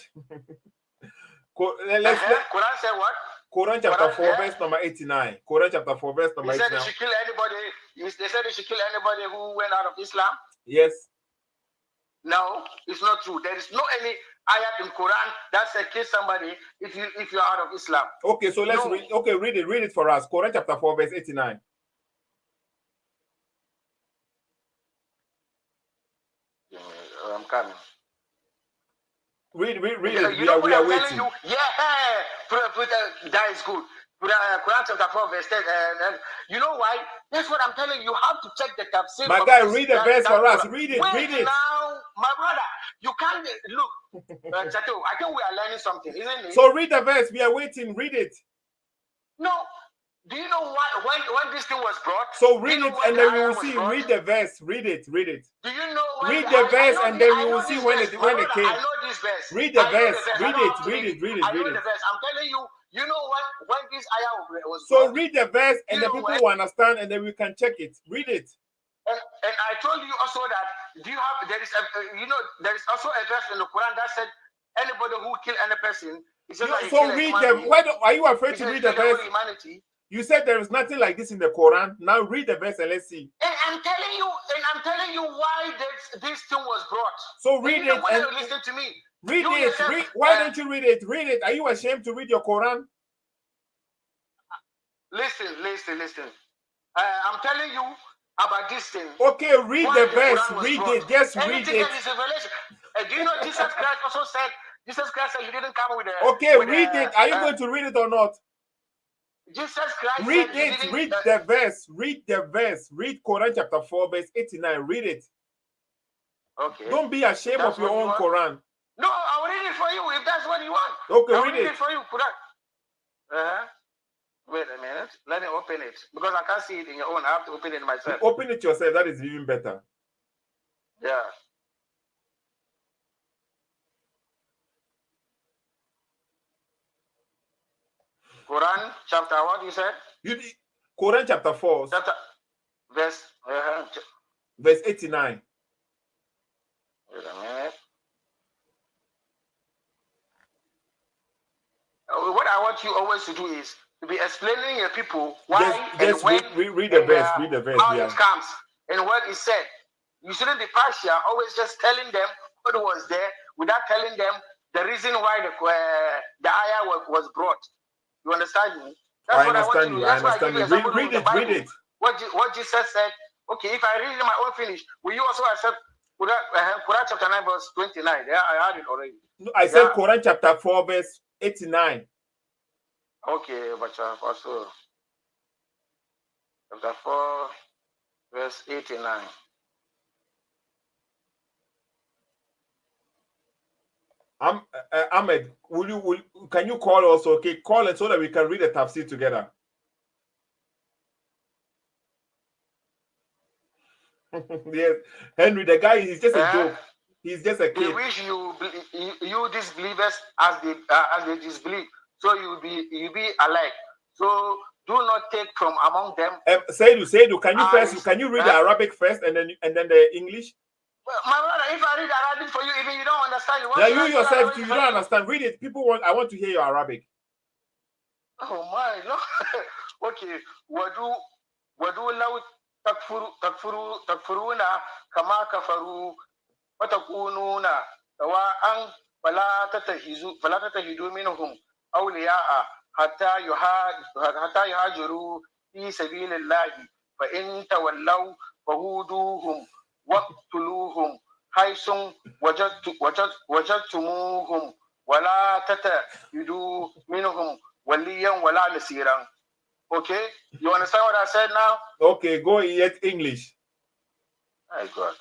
Quran said what? Quran chapter 4, verse number 89. Quran chapter 4, verse number 89. They said they should kill anybody. They said they should kill anybody who went out of Islam. Yes. No, it's not true. There is no any ayat in Quran that says kill somebody if you're out of Islam. Okay, so let's read. Okay, read it for us. Quran chapter 4, verse 89. I'm coming. Read. We are waiting. That is good. Quran chapter 4, verse 10. You know why? That's what I'm telling you. You have to check the tafsir. My guy, read the verse for us. Read it. Now, my brother, you can't look. Chateau, I think we are learning something, isn't it? So read the verse. We are waiting. Read it. No. Do you know when this thing was brought? So read it and then we will see. Read the verse. Read it. Do you know when read the verse and then we will see when it came. I know this verse. Read the verse. Read it. I know the verse. I'm telling you, you know when this ayah was so read the verse and the people will understand and then we can check it. Read it. And I told you also that there is also a verse in the Quran that said anybody who kill any person. So read them. Why are you afraid to read the verse? You said there is nothing like this in the Quran. Now read the verse and let's see. And I'm telling you why this thing was brought. So read it and listen to me. Read it. Why don't you read it? Read it. Are you ashamed to read your Quran? Listen. I'm telling you about this thing. Okay, read the verse. Read it. Just read it. Do you know Jesus Christ also said? Jesus Christ said he didn't come with a. Okay, read it. Are you going to read it or not? Jesus Christ. Read it. Read the verse. Read the verse. Read Quran chapter 4, verse 89. Read it. Okay. Don't be ashamed of your own Quran. No, I'll read it for you if that's what you want. Okay, I'll read it for you. Wait a minute. Let me open it because I can't see it in your own. I have to open it myself. Open it yourself. That is even better. Yeah. Quran chapter what you said? Quran chapter 4. Verse 89. Wait a minute. What I want you always to do is to be explaining your people why and when read the verse. Read the verse. How it comes and what is said. You shouldn't be partial. Always just telling them what was there without telling them the reason why the ayah was brought. You understand me? That's I understand you. I understand you. Read it. What Jesus said Okay, if I read my own finish, will you also accept Quran chapter 9 verse 29? Yeah, I had it already. No, I said Quran chapter 4 verse 89. Okay, but also chapter 4 verse 89. Ahmed, can you call also? Okay, call it so that we can read the tafsir together. Yes, Henry, the guy is just a joke. He's just a kid. They wish you disbelievers as they disbelieve, so you be alike. So do not take from among them. Saidu, can you read the Arabic first and then the English? Well, my brother, if I read Arabic for you, even you don't understand. You yourself, you don't understand. Read it. I want to hear your Arabic. Oh my, no. Okay. Wadu law takfuruna kama kafaru wa takununa sawa'an fala tatahidu minhum awliya'a hatta yuhajiru fi sabilillahi fa in tawallaw fahuduhum waqtuluhum haythum wajadtumuhum wala tatahidu minhum waliyan wala nasiran. Okay, you understand what I said now? Okay, go yet English. My God,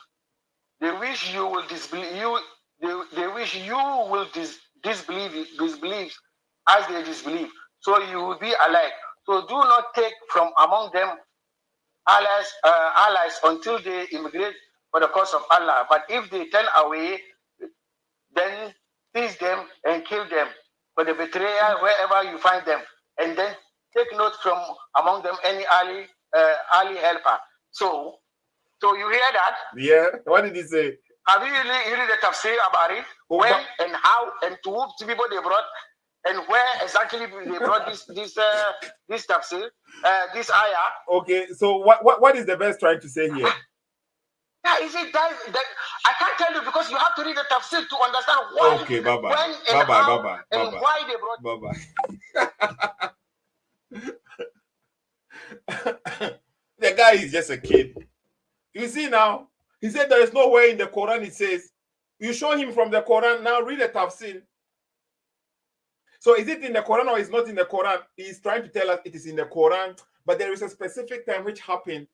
they wish you will disbelieve. They wish you will disbelieve as they disbelieve. So you will be alike. So do not take from among them allies until they immigrate for the cause of Allah. But if they turn away, then seize them and kill them for the betrayal wherever you find them, and then take note from among them any ally helper. So you hear that? Yeah. What did he say? Have you really read the tafsir about it? When and how and to whom people they brought, and where exactly they brought this tafsir, this ayah? Okay. So what is the verse trying to say here? Yeah, is it that I can't tell you because you have to read the tafsir to understand why. Okay, bye bye. When and how and why they brought. Bye. The guy is just a kid. You see now, he said there is no way in the Quran it says. You show him from the Quran, now read the tafsir. So is it in the Quran or is not in the Quran? He's trying to tell us it is in the Quran, but there is a specific time which happened.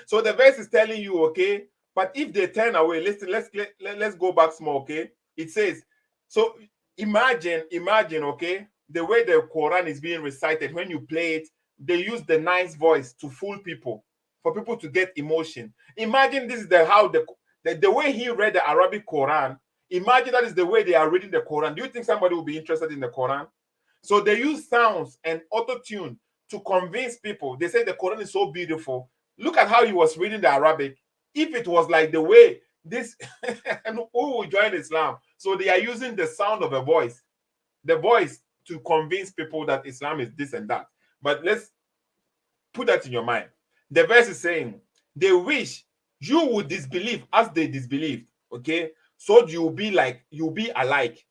So the verse is telling you, okay, but if they turn away, let's go back small, okay? It says, so imagine, okay, the way the Quran is being recited, when you play it, they use the nice voice to fool people, for people to get emotion. Imagine this is the way he read the Arabic Quran. Imagine that is the way they are reading the Quran. Do you think somebody will be interested in the Quran? So they use sounds and auto-tune to convince people. They say the Quran is so beautiful. Look at how he was reading the Arabic. If it was like the way this, and who will join Islam? So they are using the sound of a voice, the voice to convince people that Islam is this and that. But let's put that in your mind. The verse is saying, they wish you would disbelieve as they disbelieved. Okay, so you'll be alike.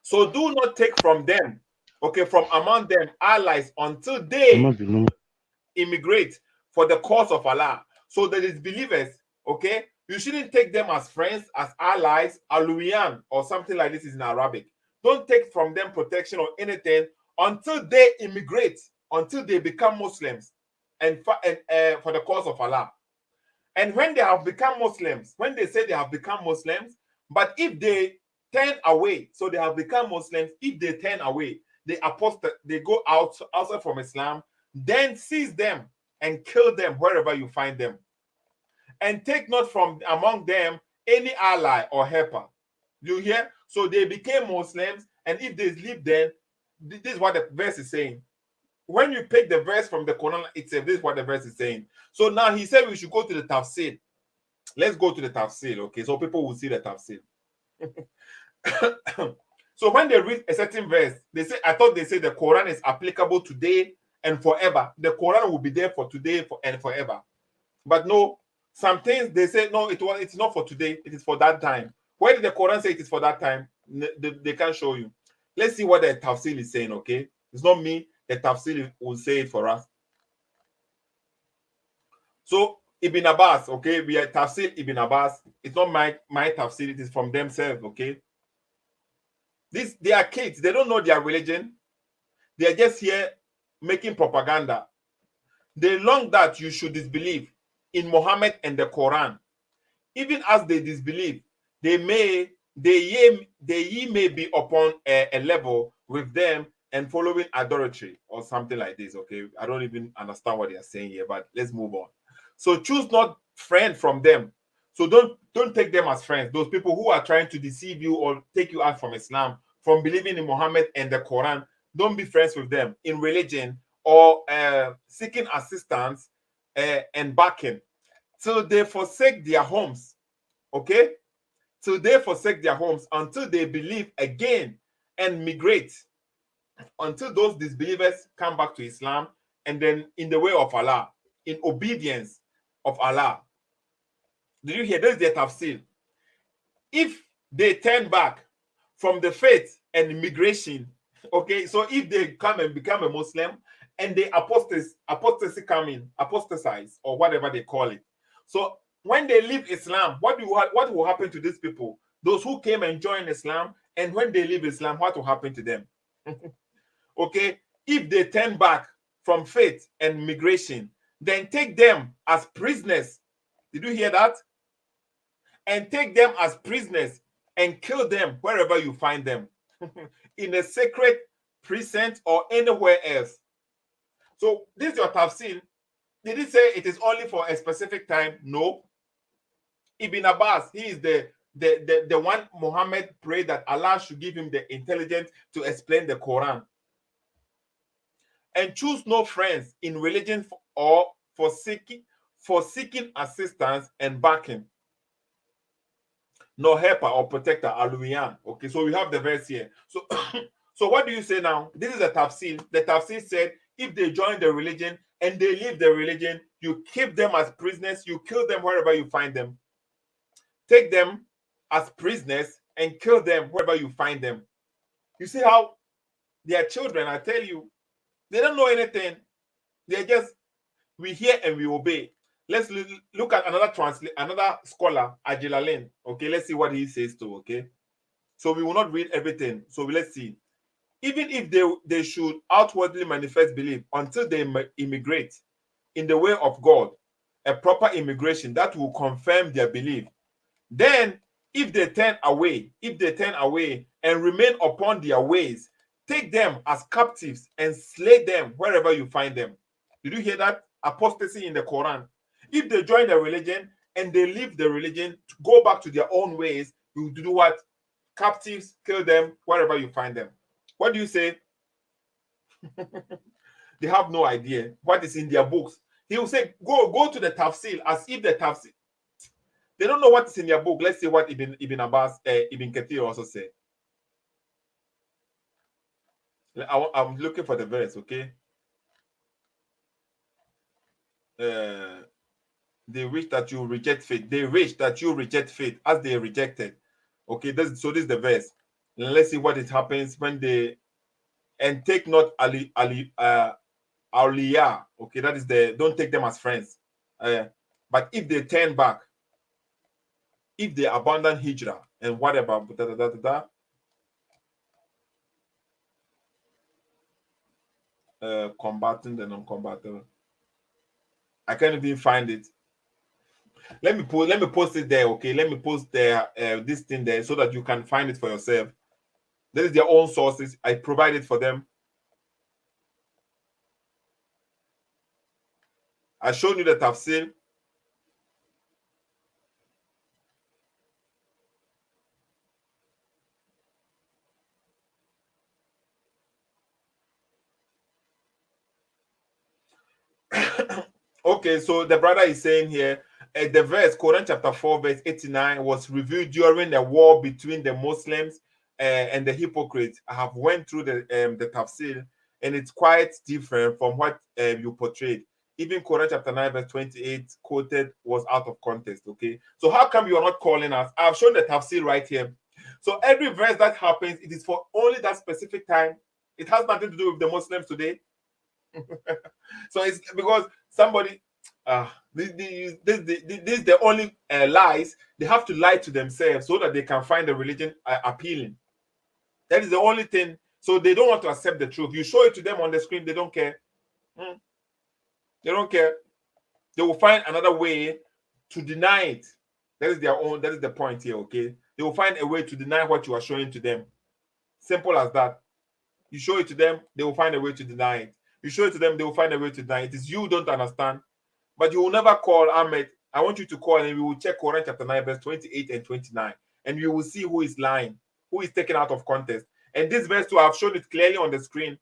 So do not take from them, okay, from among them allies until they immigrate for the cause of Allah. So the disbelievers, okay, you shouldn't take them as friends, as allies, aluyan, or something like this is in Arabic. Don't take from them protection or anything until they immigrate, until they become Muslims and for the cause of Allah. And when they have become Muslims, when they say they have become Muslims, but if they turn away, so they have become Muslims, if they turn away, they apostate, they go outside from Islam, then seize them and kill them wherever you find them. And take not from among them any ally or helper. You hear? So they became Muslims, and if they leave, then this is what the verse is saying. When you pick the verse from the Quran itself, this is what the verse is saying. So now he said we should go to the tafsir. Let's go to the tafsir, okay? So people will see the tafsir. So when they read a certain verse, they say, I thought they say the Quran is applicable today and forever. The Quran will be there for today and forever. But no, some things they say, no, it's not for today, it is for that time. Where did the Quran say it is for that time? They can't show you. Let's see what the tafsir is saying, okay? It's not me. The tafsir will say it for us. So Ibn Abbas, okay, we are tafsir Ibn Abbas. It's not my tafsir, it is from themselves, okay. They are kids, they don't know their religion, they are just here making propaganda. They long that you should disbelieve in Muhammad and the Quran. Even as they disbelieve, they may be upon a level with them and following idolatry or something like this. Okay, I don't even understand what they are saying here, but let's move on. So choose not friend from them. So don't take them as friends. Those people who are trying to deceive you or take you out from Islam, from believing in Muhammad and the Quran, don't be friends with them in religion or seeking assistance and backing. So they forsake their homes. Okay, so they forsake their homes until they believe again and migrate, until those disbelievers come back to Islam and then in the way of Allah, in obedience of Allah. Did you hear? This is their tafsir. If they turn back from the faith and immigration, okay, so if they come and become a Muslim and they apostatize or whatever they call it. So when they leave Islam, what will happen to these people? Those who came and joined Islam, and when they leave Islam, what will happen to them? Okay, if they turn back from faith and migration, then take them as prisoners. Did you hear that? And take them as prisoners and kill them wherever you find them, in a sacred precinct or anywhere else. So this is your tafsir. Did it say it is only for a specific time? No. Ibn Abbas, he is the one Muhammad prayed that Allah should give him the intelligence to explain the Quran. And choose no friends in religion or for seeking assistance and backing, no helper or protector, Aluyan. Okay, so we have the verse here. So, so what do you say now? This is a tafsir. The tafsir said if they join the religion and they leave the religion, you keep them as prisoners, you kill them wherever you find them. Take them as prisoners and kill them wherever you find them. You see how they are children, I tell you. They don't know anything. They're just, we hear and we obey. Let's look at another scholar, Ajilalin. Okay, let's see what he says too. Okay, so we will not read everything. So let's see. Even if they should outwardly manifest belief until they immigrate in the way of God, a proper immigration that will confirm their belief. Then, if they turn away and remain upon their ways, take them as captives and slay them wherever you find them. Did you hear that? Apostasy in the Quran. If they join the religion and they leave the religion to go back to their own ways, you do what? Captives, kill them wherever you find them. What do you say? They have no idea what is in their books. He will say, go to the tafsir, as if the tafsir. They don't know what is in their book. Let's see what Ibn Abbas, Ibn Kathir also said. I'm looking for the verse, okay? They wish that you reject faith. They wish that you reject faith as they rejected. Okay, so this is the verse. And let's see what it happens when they and take not Aliyah. Okay, that is don't take them as friends. But if they turn back, if they abandon Hijrah and whatever, combating the non-combatant. I can't even find it. Let me post it there, okay? Let me post there this thing there so that you can find it for yourself. This is their own sources. I provided for them. I showed you the tafsir. Okay, so the brother is saying here, the verse, Quran chapter 4, verse 89, was revealed during the war between the Muslims and the hypocrites. I have went through the tafsir, and it's quite different from what you portrayed. Even Quran chapter 9, verse 28 quoted was out of context, okay? So how come you are not calling us? I've shown the tafsir right here. So every verse that happens, it is for only that specific time. It has nothing to do with the Muslims today. So it's because somebody, This is the only lies. They have to lie to themselves so that they can find the religion appealing. That is the only thing. So they don't want to accept the truth. You show it to them on the screen, they don't care. They don't care. They will find another way to deny it. That is their own. That is the point here. Okay, they will find a way to deny what you are showing to them. Simple as that. You show it to them, they will find a way to deny it. You show it to them, they will find a way to deny it. It is you don't understand. But you will never call Ahmed. I want you to call and we will check Quran chapter 9, verse 28 and 29. And you will see who is lying, who is taken out of context. And this verse too, I've shown it clearly on the screen.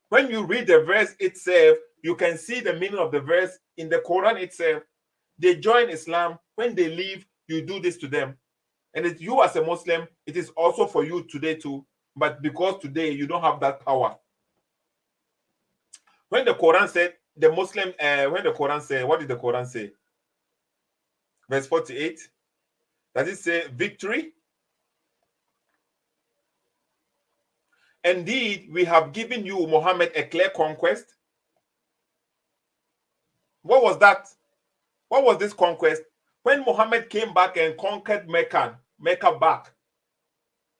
When you read the verse itself, you can see the meaning of the verse in the Quran itself. They join Islam. When they leave, you do this to them. And it's you as a Muslim, it is also for you today too. But because today you don't have that power. When the Quran said, the Muslim, when the Quran said, what did the Quran say? Verse 48. Does it say victory? Indeed, we have given you, Muhammad, a clear conquest. What was that? What was this conquest? When Muhammad came back and conquered Mecca back.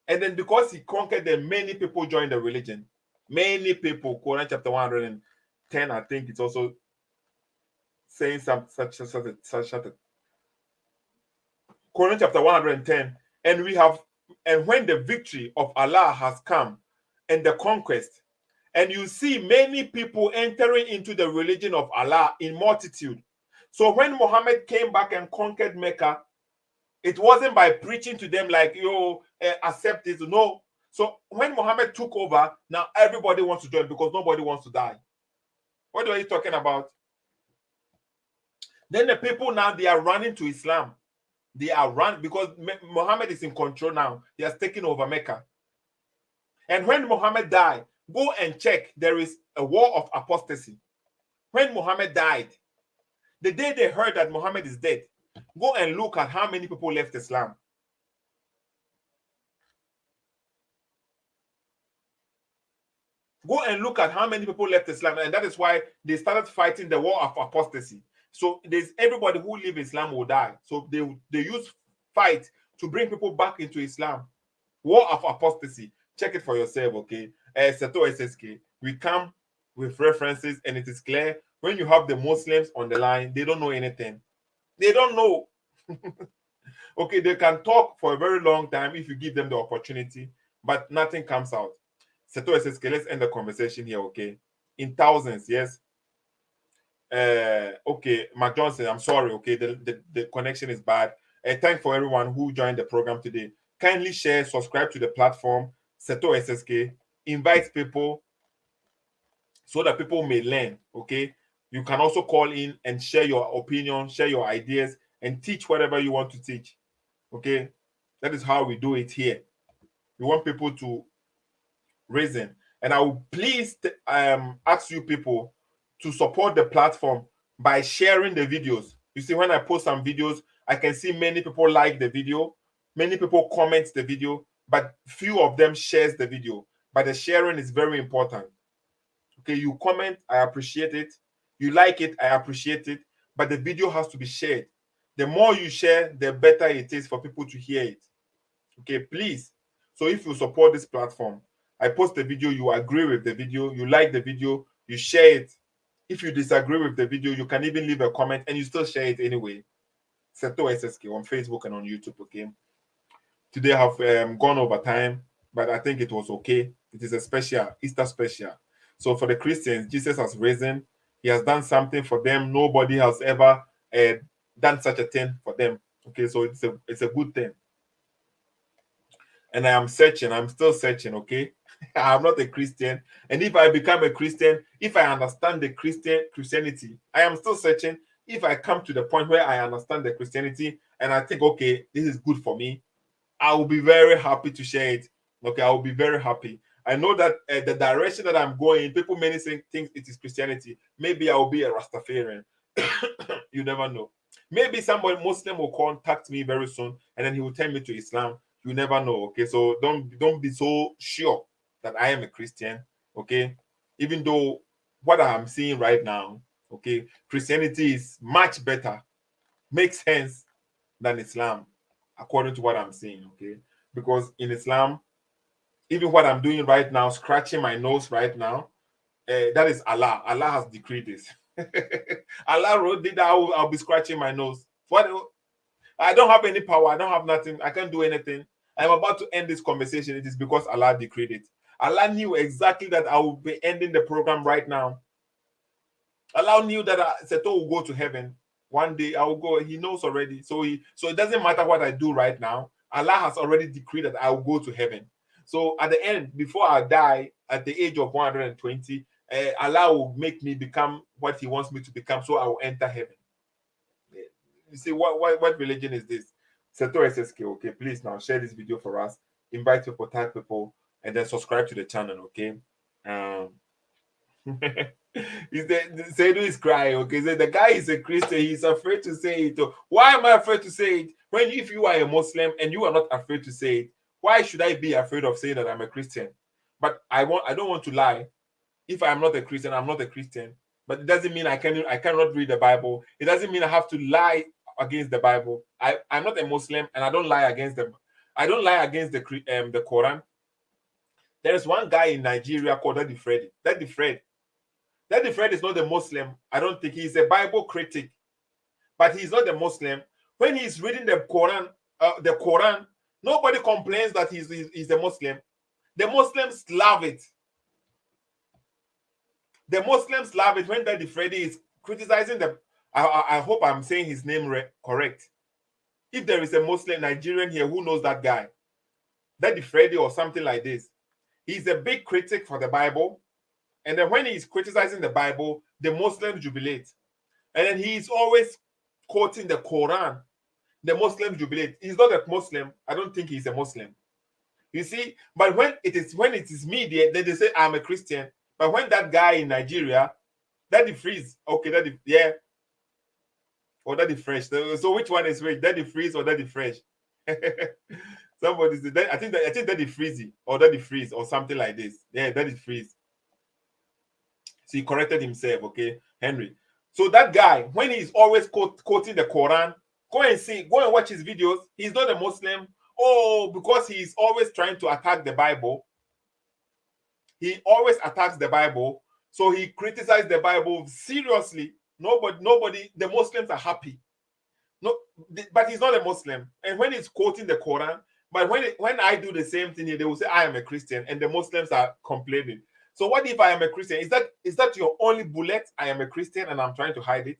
And then because he conquered them, many people joined the religion. Many people. Quran chapter 110, I think it's also saying such a Quran chapter 110. And when the victory of Allah has come and the conquest, and you see many people entering into the religion of Allah in multitude. So when Muhammad came back and conquered Mecca, it wasn't by preaching to them like, accept this. No. So when Muhammad took over, now everybody wants to join because nobody wants to die. What are you talking about? Then the people now, they are running to Islam. They are running because Muhammad is in control now. He has taken over Mecca. And when Muhammad died, go and check. There is a war of apostasy. When Muhammad died, the day they heard that Muhammad is dead, go and look at how many people left Islam. Go and look at how many people left Islam. And that is why they started fighting the war of apostasy. So there's everybody who leave Islam will die. So they use fight to bring people back into Islam. War of apostasy. Check it for yourself, okay? Seto SSK. We come with references and it is clear. When you have the Muslims on the line, they don't know anything. They don't know. Okay, they can talk for a very long time if you give them the opportunity, but nothing comes out. Seto SSK, let's end the conversation here, okay? In thousands, yes. Okay, Mark Johnson, I'm sorry, okay? The connection is bad. Thanks for everyone who joined the program today. Kindly share, subscribe to the platform, Seto SSK. Invite people so that people may learn, okay? You can also call in and share your opinion, share your ideas, and teach whatever you want to teach, okay? That is how we do it here. We want people to reason. And I will please ask you people to support the platform by sharing the videos. You see, when I post some videos, I can see many people like the video, many people comment the video, but few of them shares the video. But the sharing is very important. Okay, you comment, I appreciate it. You like it, I appreciate it. But the video has to be shared. The more you share, the better it is for people to hear it. Okay, please. So if you support this platform, I post the video, you agree with the video, you like the video, you share it. If you disagree with the video, you can even leave a comment and you still share it anyway. Seto SSK on Facebook and on YouTube, okay? Today I have gone over time, but I think it was okay. It is a special, Easter special. So for the Christians, Jesus has risen. He has done something for them. Nobody has ever done such a thing for them. Okay, so it's a good thing. And I am searching. I'm still searching, okay? I'm not a Christian. And if I become a Christian, if I understand the Christianity, I am still searching. If I come to the point where I understand the Christianity and I think, okay, this is good for me, I will be very happy to share it. Okay, I will be very happy. I know that the direction that I'm going, people many think it is Christianity. Maybe I will be a Rastafarian. You never know. Maybe somebody Muslim will contact me very soon and then he will tell me to Islam. You never know. Okay, so don't be so sure that I am a Christian. Okay, even though what I'm seeing right now, Okay, Christianity is much better, makes sense than Islam, according to what I'm saying. Okay, because in Islam, even what I'm doing right now, scratching my nose right now, that is Allah. Allah has decreed this. Allah wrote it. I'll be scratching my nose. What? I don't have any power. I don't have nothing. I can't do anything. I'm about to end this conversation. It is because Allah decreed it. Allah knew exactly that I will be ending the program right now. Allah knew that Seto will go to heaven one day. I will go. He knows already. So it doesn't matter what I do right now. Allah has already decreed that I will go to heaven. So at the end, before I die, at the age of 120, Allah will make me become what He wants me to become. So I will enter heaven. You see, what religion is this? Seto SSK. Okay, please now share this video for us. Invite people, tag people, and then subscribe to the channel. Okay. Sedu is crying. Okay, so the guy is a Christian. He's afraid to say it. Why am I afraid to say it? When if you are a Muslim and you are not afraid to say it, why should I be afraid of saying that I'm a Christian? But I don't want to lie. If I'm not a Christian, I'm not a Christian. But it doesn't mean I cannot read the Bible. It doesn't mean I have to lie against the Bible. I'm not a Muslim and I don't lie against them. I don't lie against the Quran. There is one guy in Nigeria called Daddy Freddy. Daddy Fred is not a Muslim. I don't think he's a Bible critic, but he's not a Muslim. When he's reading the Quran, nobody complains that he's a Muslim. The Muslims love it. The Muslims love it when Daddy Freddy is criticizing them. I hope I'm saying his name correct. If there is a Muslim Nigerian here who knows that guy, Daddy Freddy or something like this, he's a big critic for the Bible. And then when he's criticizing the Bible, the Muslims jubilate. And then he's always quoting the Quran. The Muslims jubilate. He's not a Muslim. I don't think he's a Muslim. You see, but when it is media, then they say I'm a Christian. But when that guy in Nigeria, Daddy Freeze, okay, or Daddy Fresh. So which one is which? Daddy Freeze or Daddy Fresh? Somebody said, I think Daddy Freezy or Daddy Freeze or something like this. Yeah, Daddy Freeze. So he corrected himself, okay, Henry. So that guy, when he's always quoting the Quran, go and watch his videos. He's not a Muslim. Oh, because he's always trying to attack the Bible. He always attacks the Bible. So he criticized the Bible seriously. Nobody, the Muslims are happy. No, but he's not a Muslim. And when he's quoting the Quran, but when I do the same thing here, they will say I am a Christian, and the Muslims are complaining. So what if I am a Christian? Is that your only bullet? I am a Christian and I'm trying to hide it.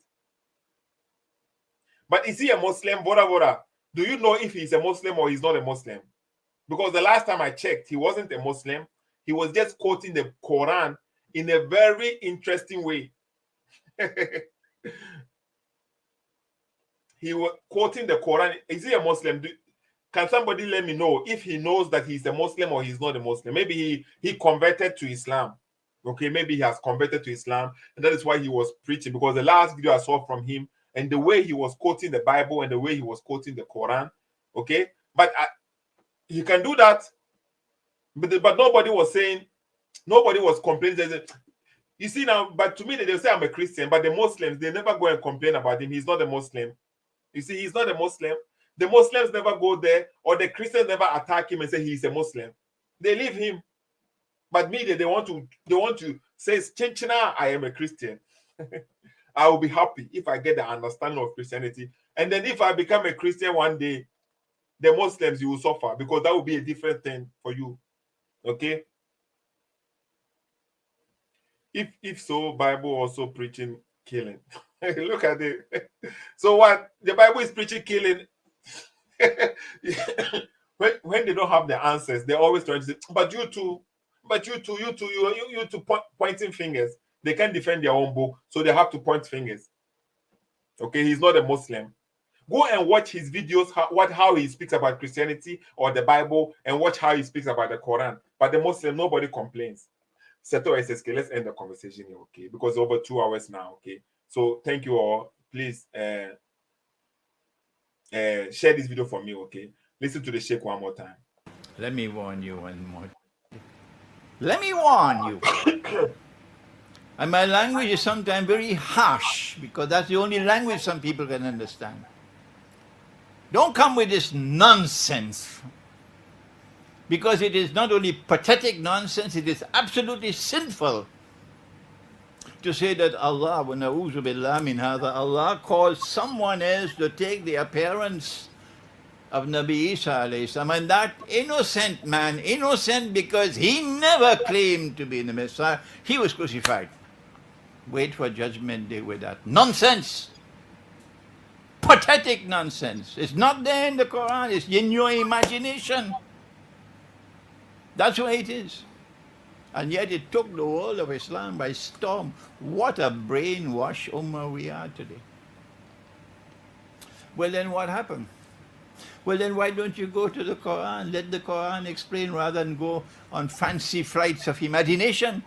But is he a Muslim? Bora. Do you know if he's a Muslim or he's not a Muslim? Because the last time I checked, he wasn't a Muslim. He was just quoting the Quran in a very interesting way. He was quoting the Quran. Is he a Muslim? Can somebody let me know if he knows that he's a Muslim or he's not a Muslim? Maybe he converted to Islam. Okay, maybe he has converted to Islam, and that is why he was preaching. Because the last video I saw from him, and the way he was quoting the Bible and the way he was quoting the Quran, okay, but he can do that. But nobody was saying, nobody was complaining. You see now, but to me, they say I'm a Christian, but the Muslims, they never go and complain about him. He's not a Muslim. You see, he's not a Muslim. The Muslims never go there, or the Christians never attack him and say he's a Muslim. They leave him. But media, they want to say, Chinchina, I am a Christian. I will be happy if I get the understanding of Christianity. And then if I become a Christian one day, the Muslims, you will suffer, because that will be a different thing for you. Okay? If so, Bible also preaching killing. Look at it. So what? The Bible is preaching killing. when they don't have the answers, they're always trying to say, you two pointing fingers. They can't defend their own book, so they have to point fingers. Okay, he's not a Muslim. Go and watch his videos, how he speaks about Christianity or the Bible, and watch how he speaks about the Quran. But the Muslim, nobody complains. Seto SSK, let's end the conversation here, okay? Because over 2 hours now, okay? So thank you all. Please share this video for me, okay? Listen to the Sheikh one more time. Let me warn you one more. Let me warn you. And my language is sometimes very harsh because that's the only language some people can understand. Don't come with this nonsense, because it is not only pathetic nonsense, it is absolutely sinful to say that Allah, wa na'udhu billah min hadha, Allah caused someone else to take the appearance of Nabi Isa alayhi salam, and that innocent man, innocent because he never claimed to be the Messiah, he was crucified. Wait for judgment day with that nonsense. Pathetic nonsense. It's not there in the Quran, it's in your imagination. That's the way it is. And yet it took the world of Islam by storm. What a brainwash ummah we are today. Well, then what happened? Well, then why don't you go to the Quran? Let the Quran explain rather than go on fancy flights of imagination.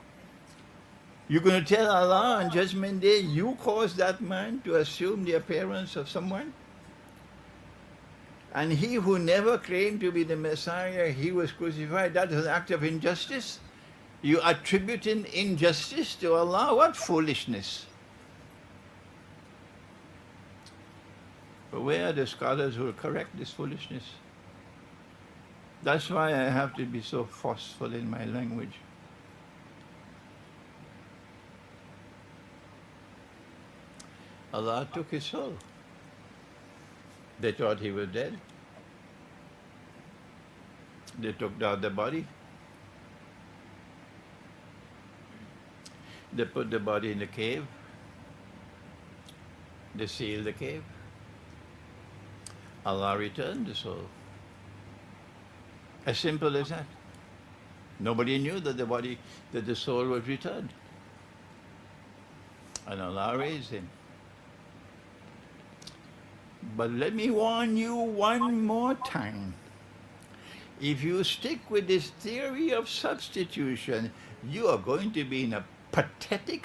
You're going to tell Allah on Judgment Day, you caused that man to assume the appearance of someone? And he who never claimed to be the Messiah, he was crucified. That is an act of injustice. You attributing injustice to Allah? What foolishness. But where are the scholars who will correct this foolishness? That's why I have to be so forceful in my language. Allah took his soul. They thought he was dead. They took down the body. They put the body in the cave. They sealed the cave. Allah returned the soul. As simple as that. Nobody knew that the soul was returned. And Allah raised him. But let me warn you one more time. If you stick with this theory of substitution, you are going to be in a pathetic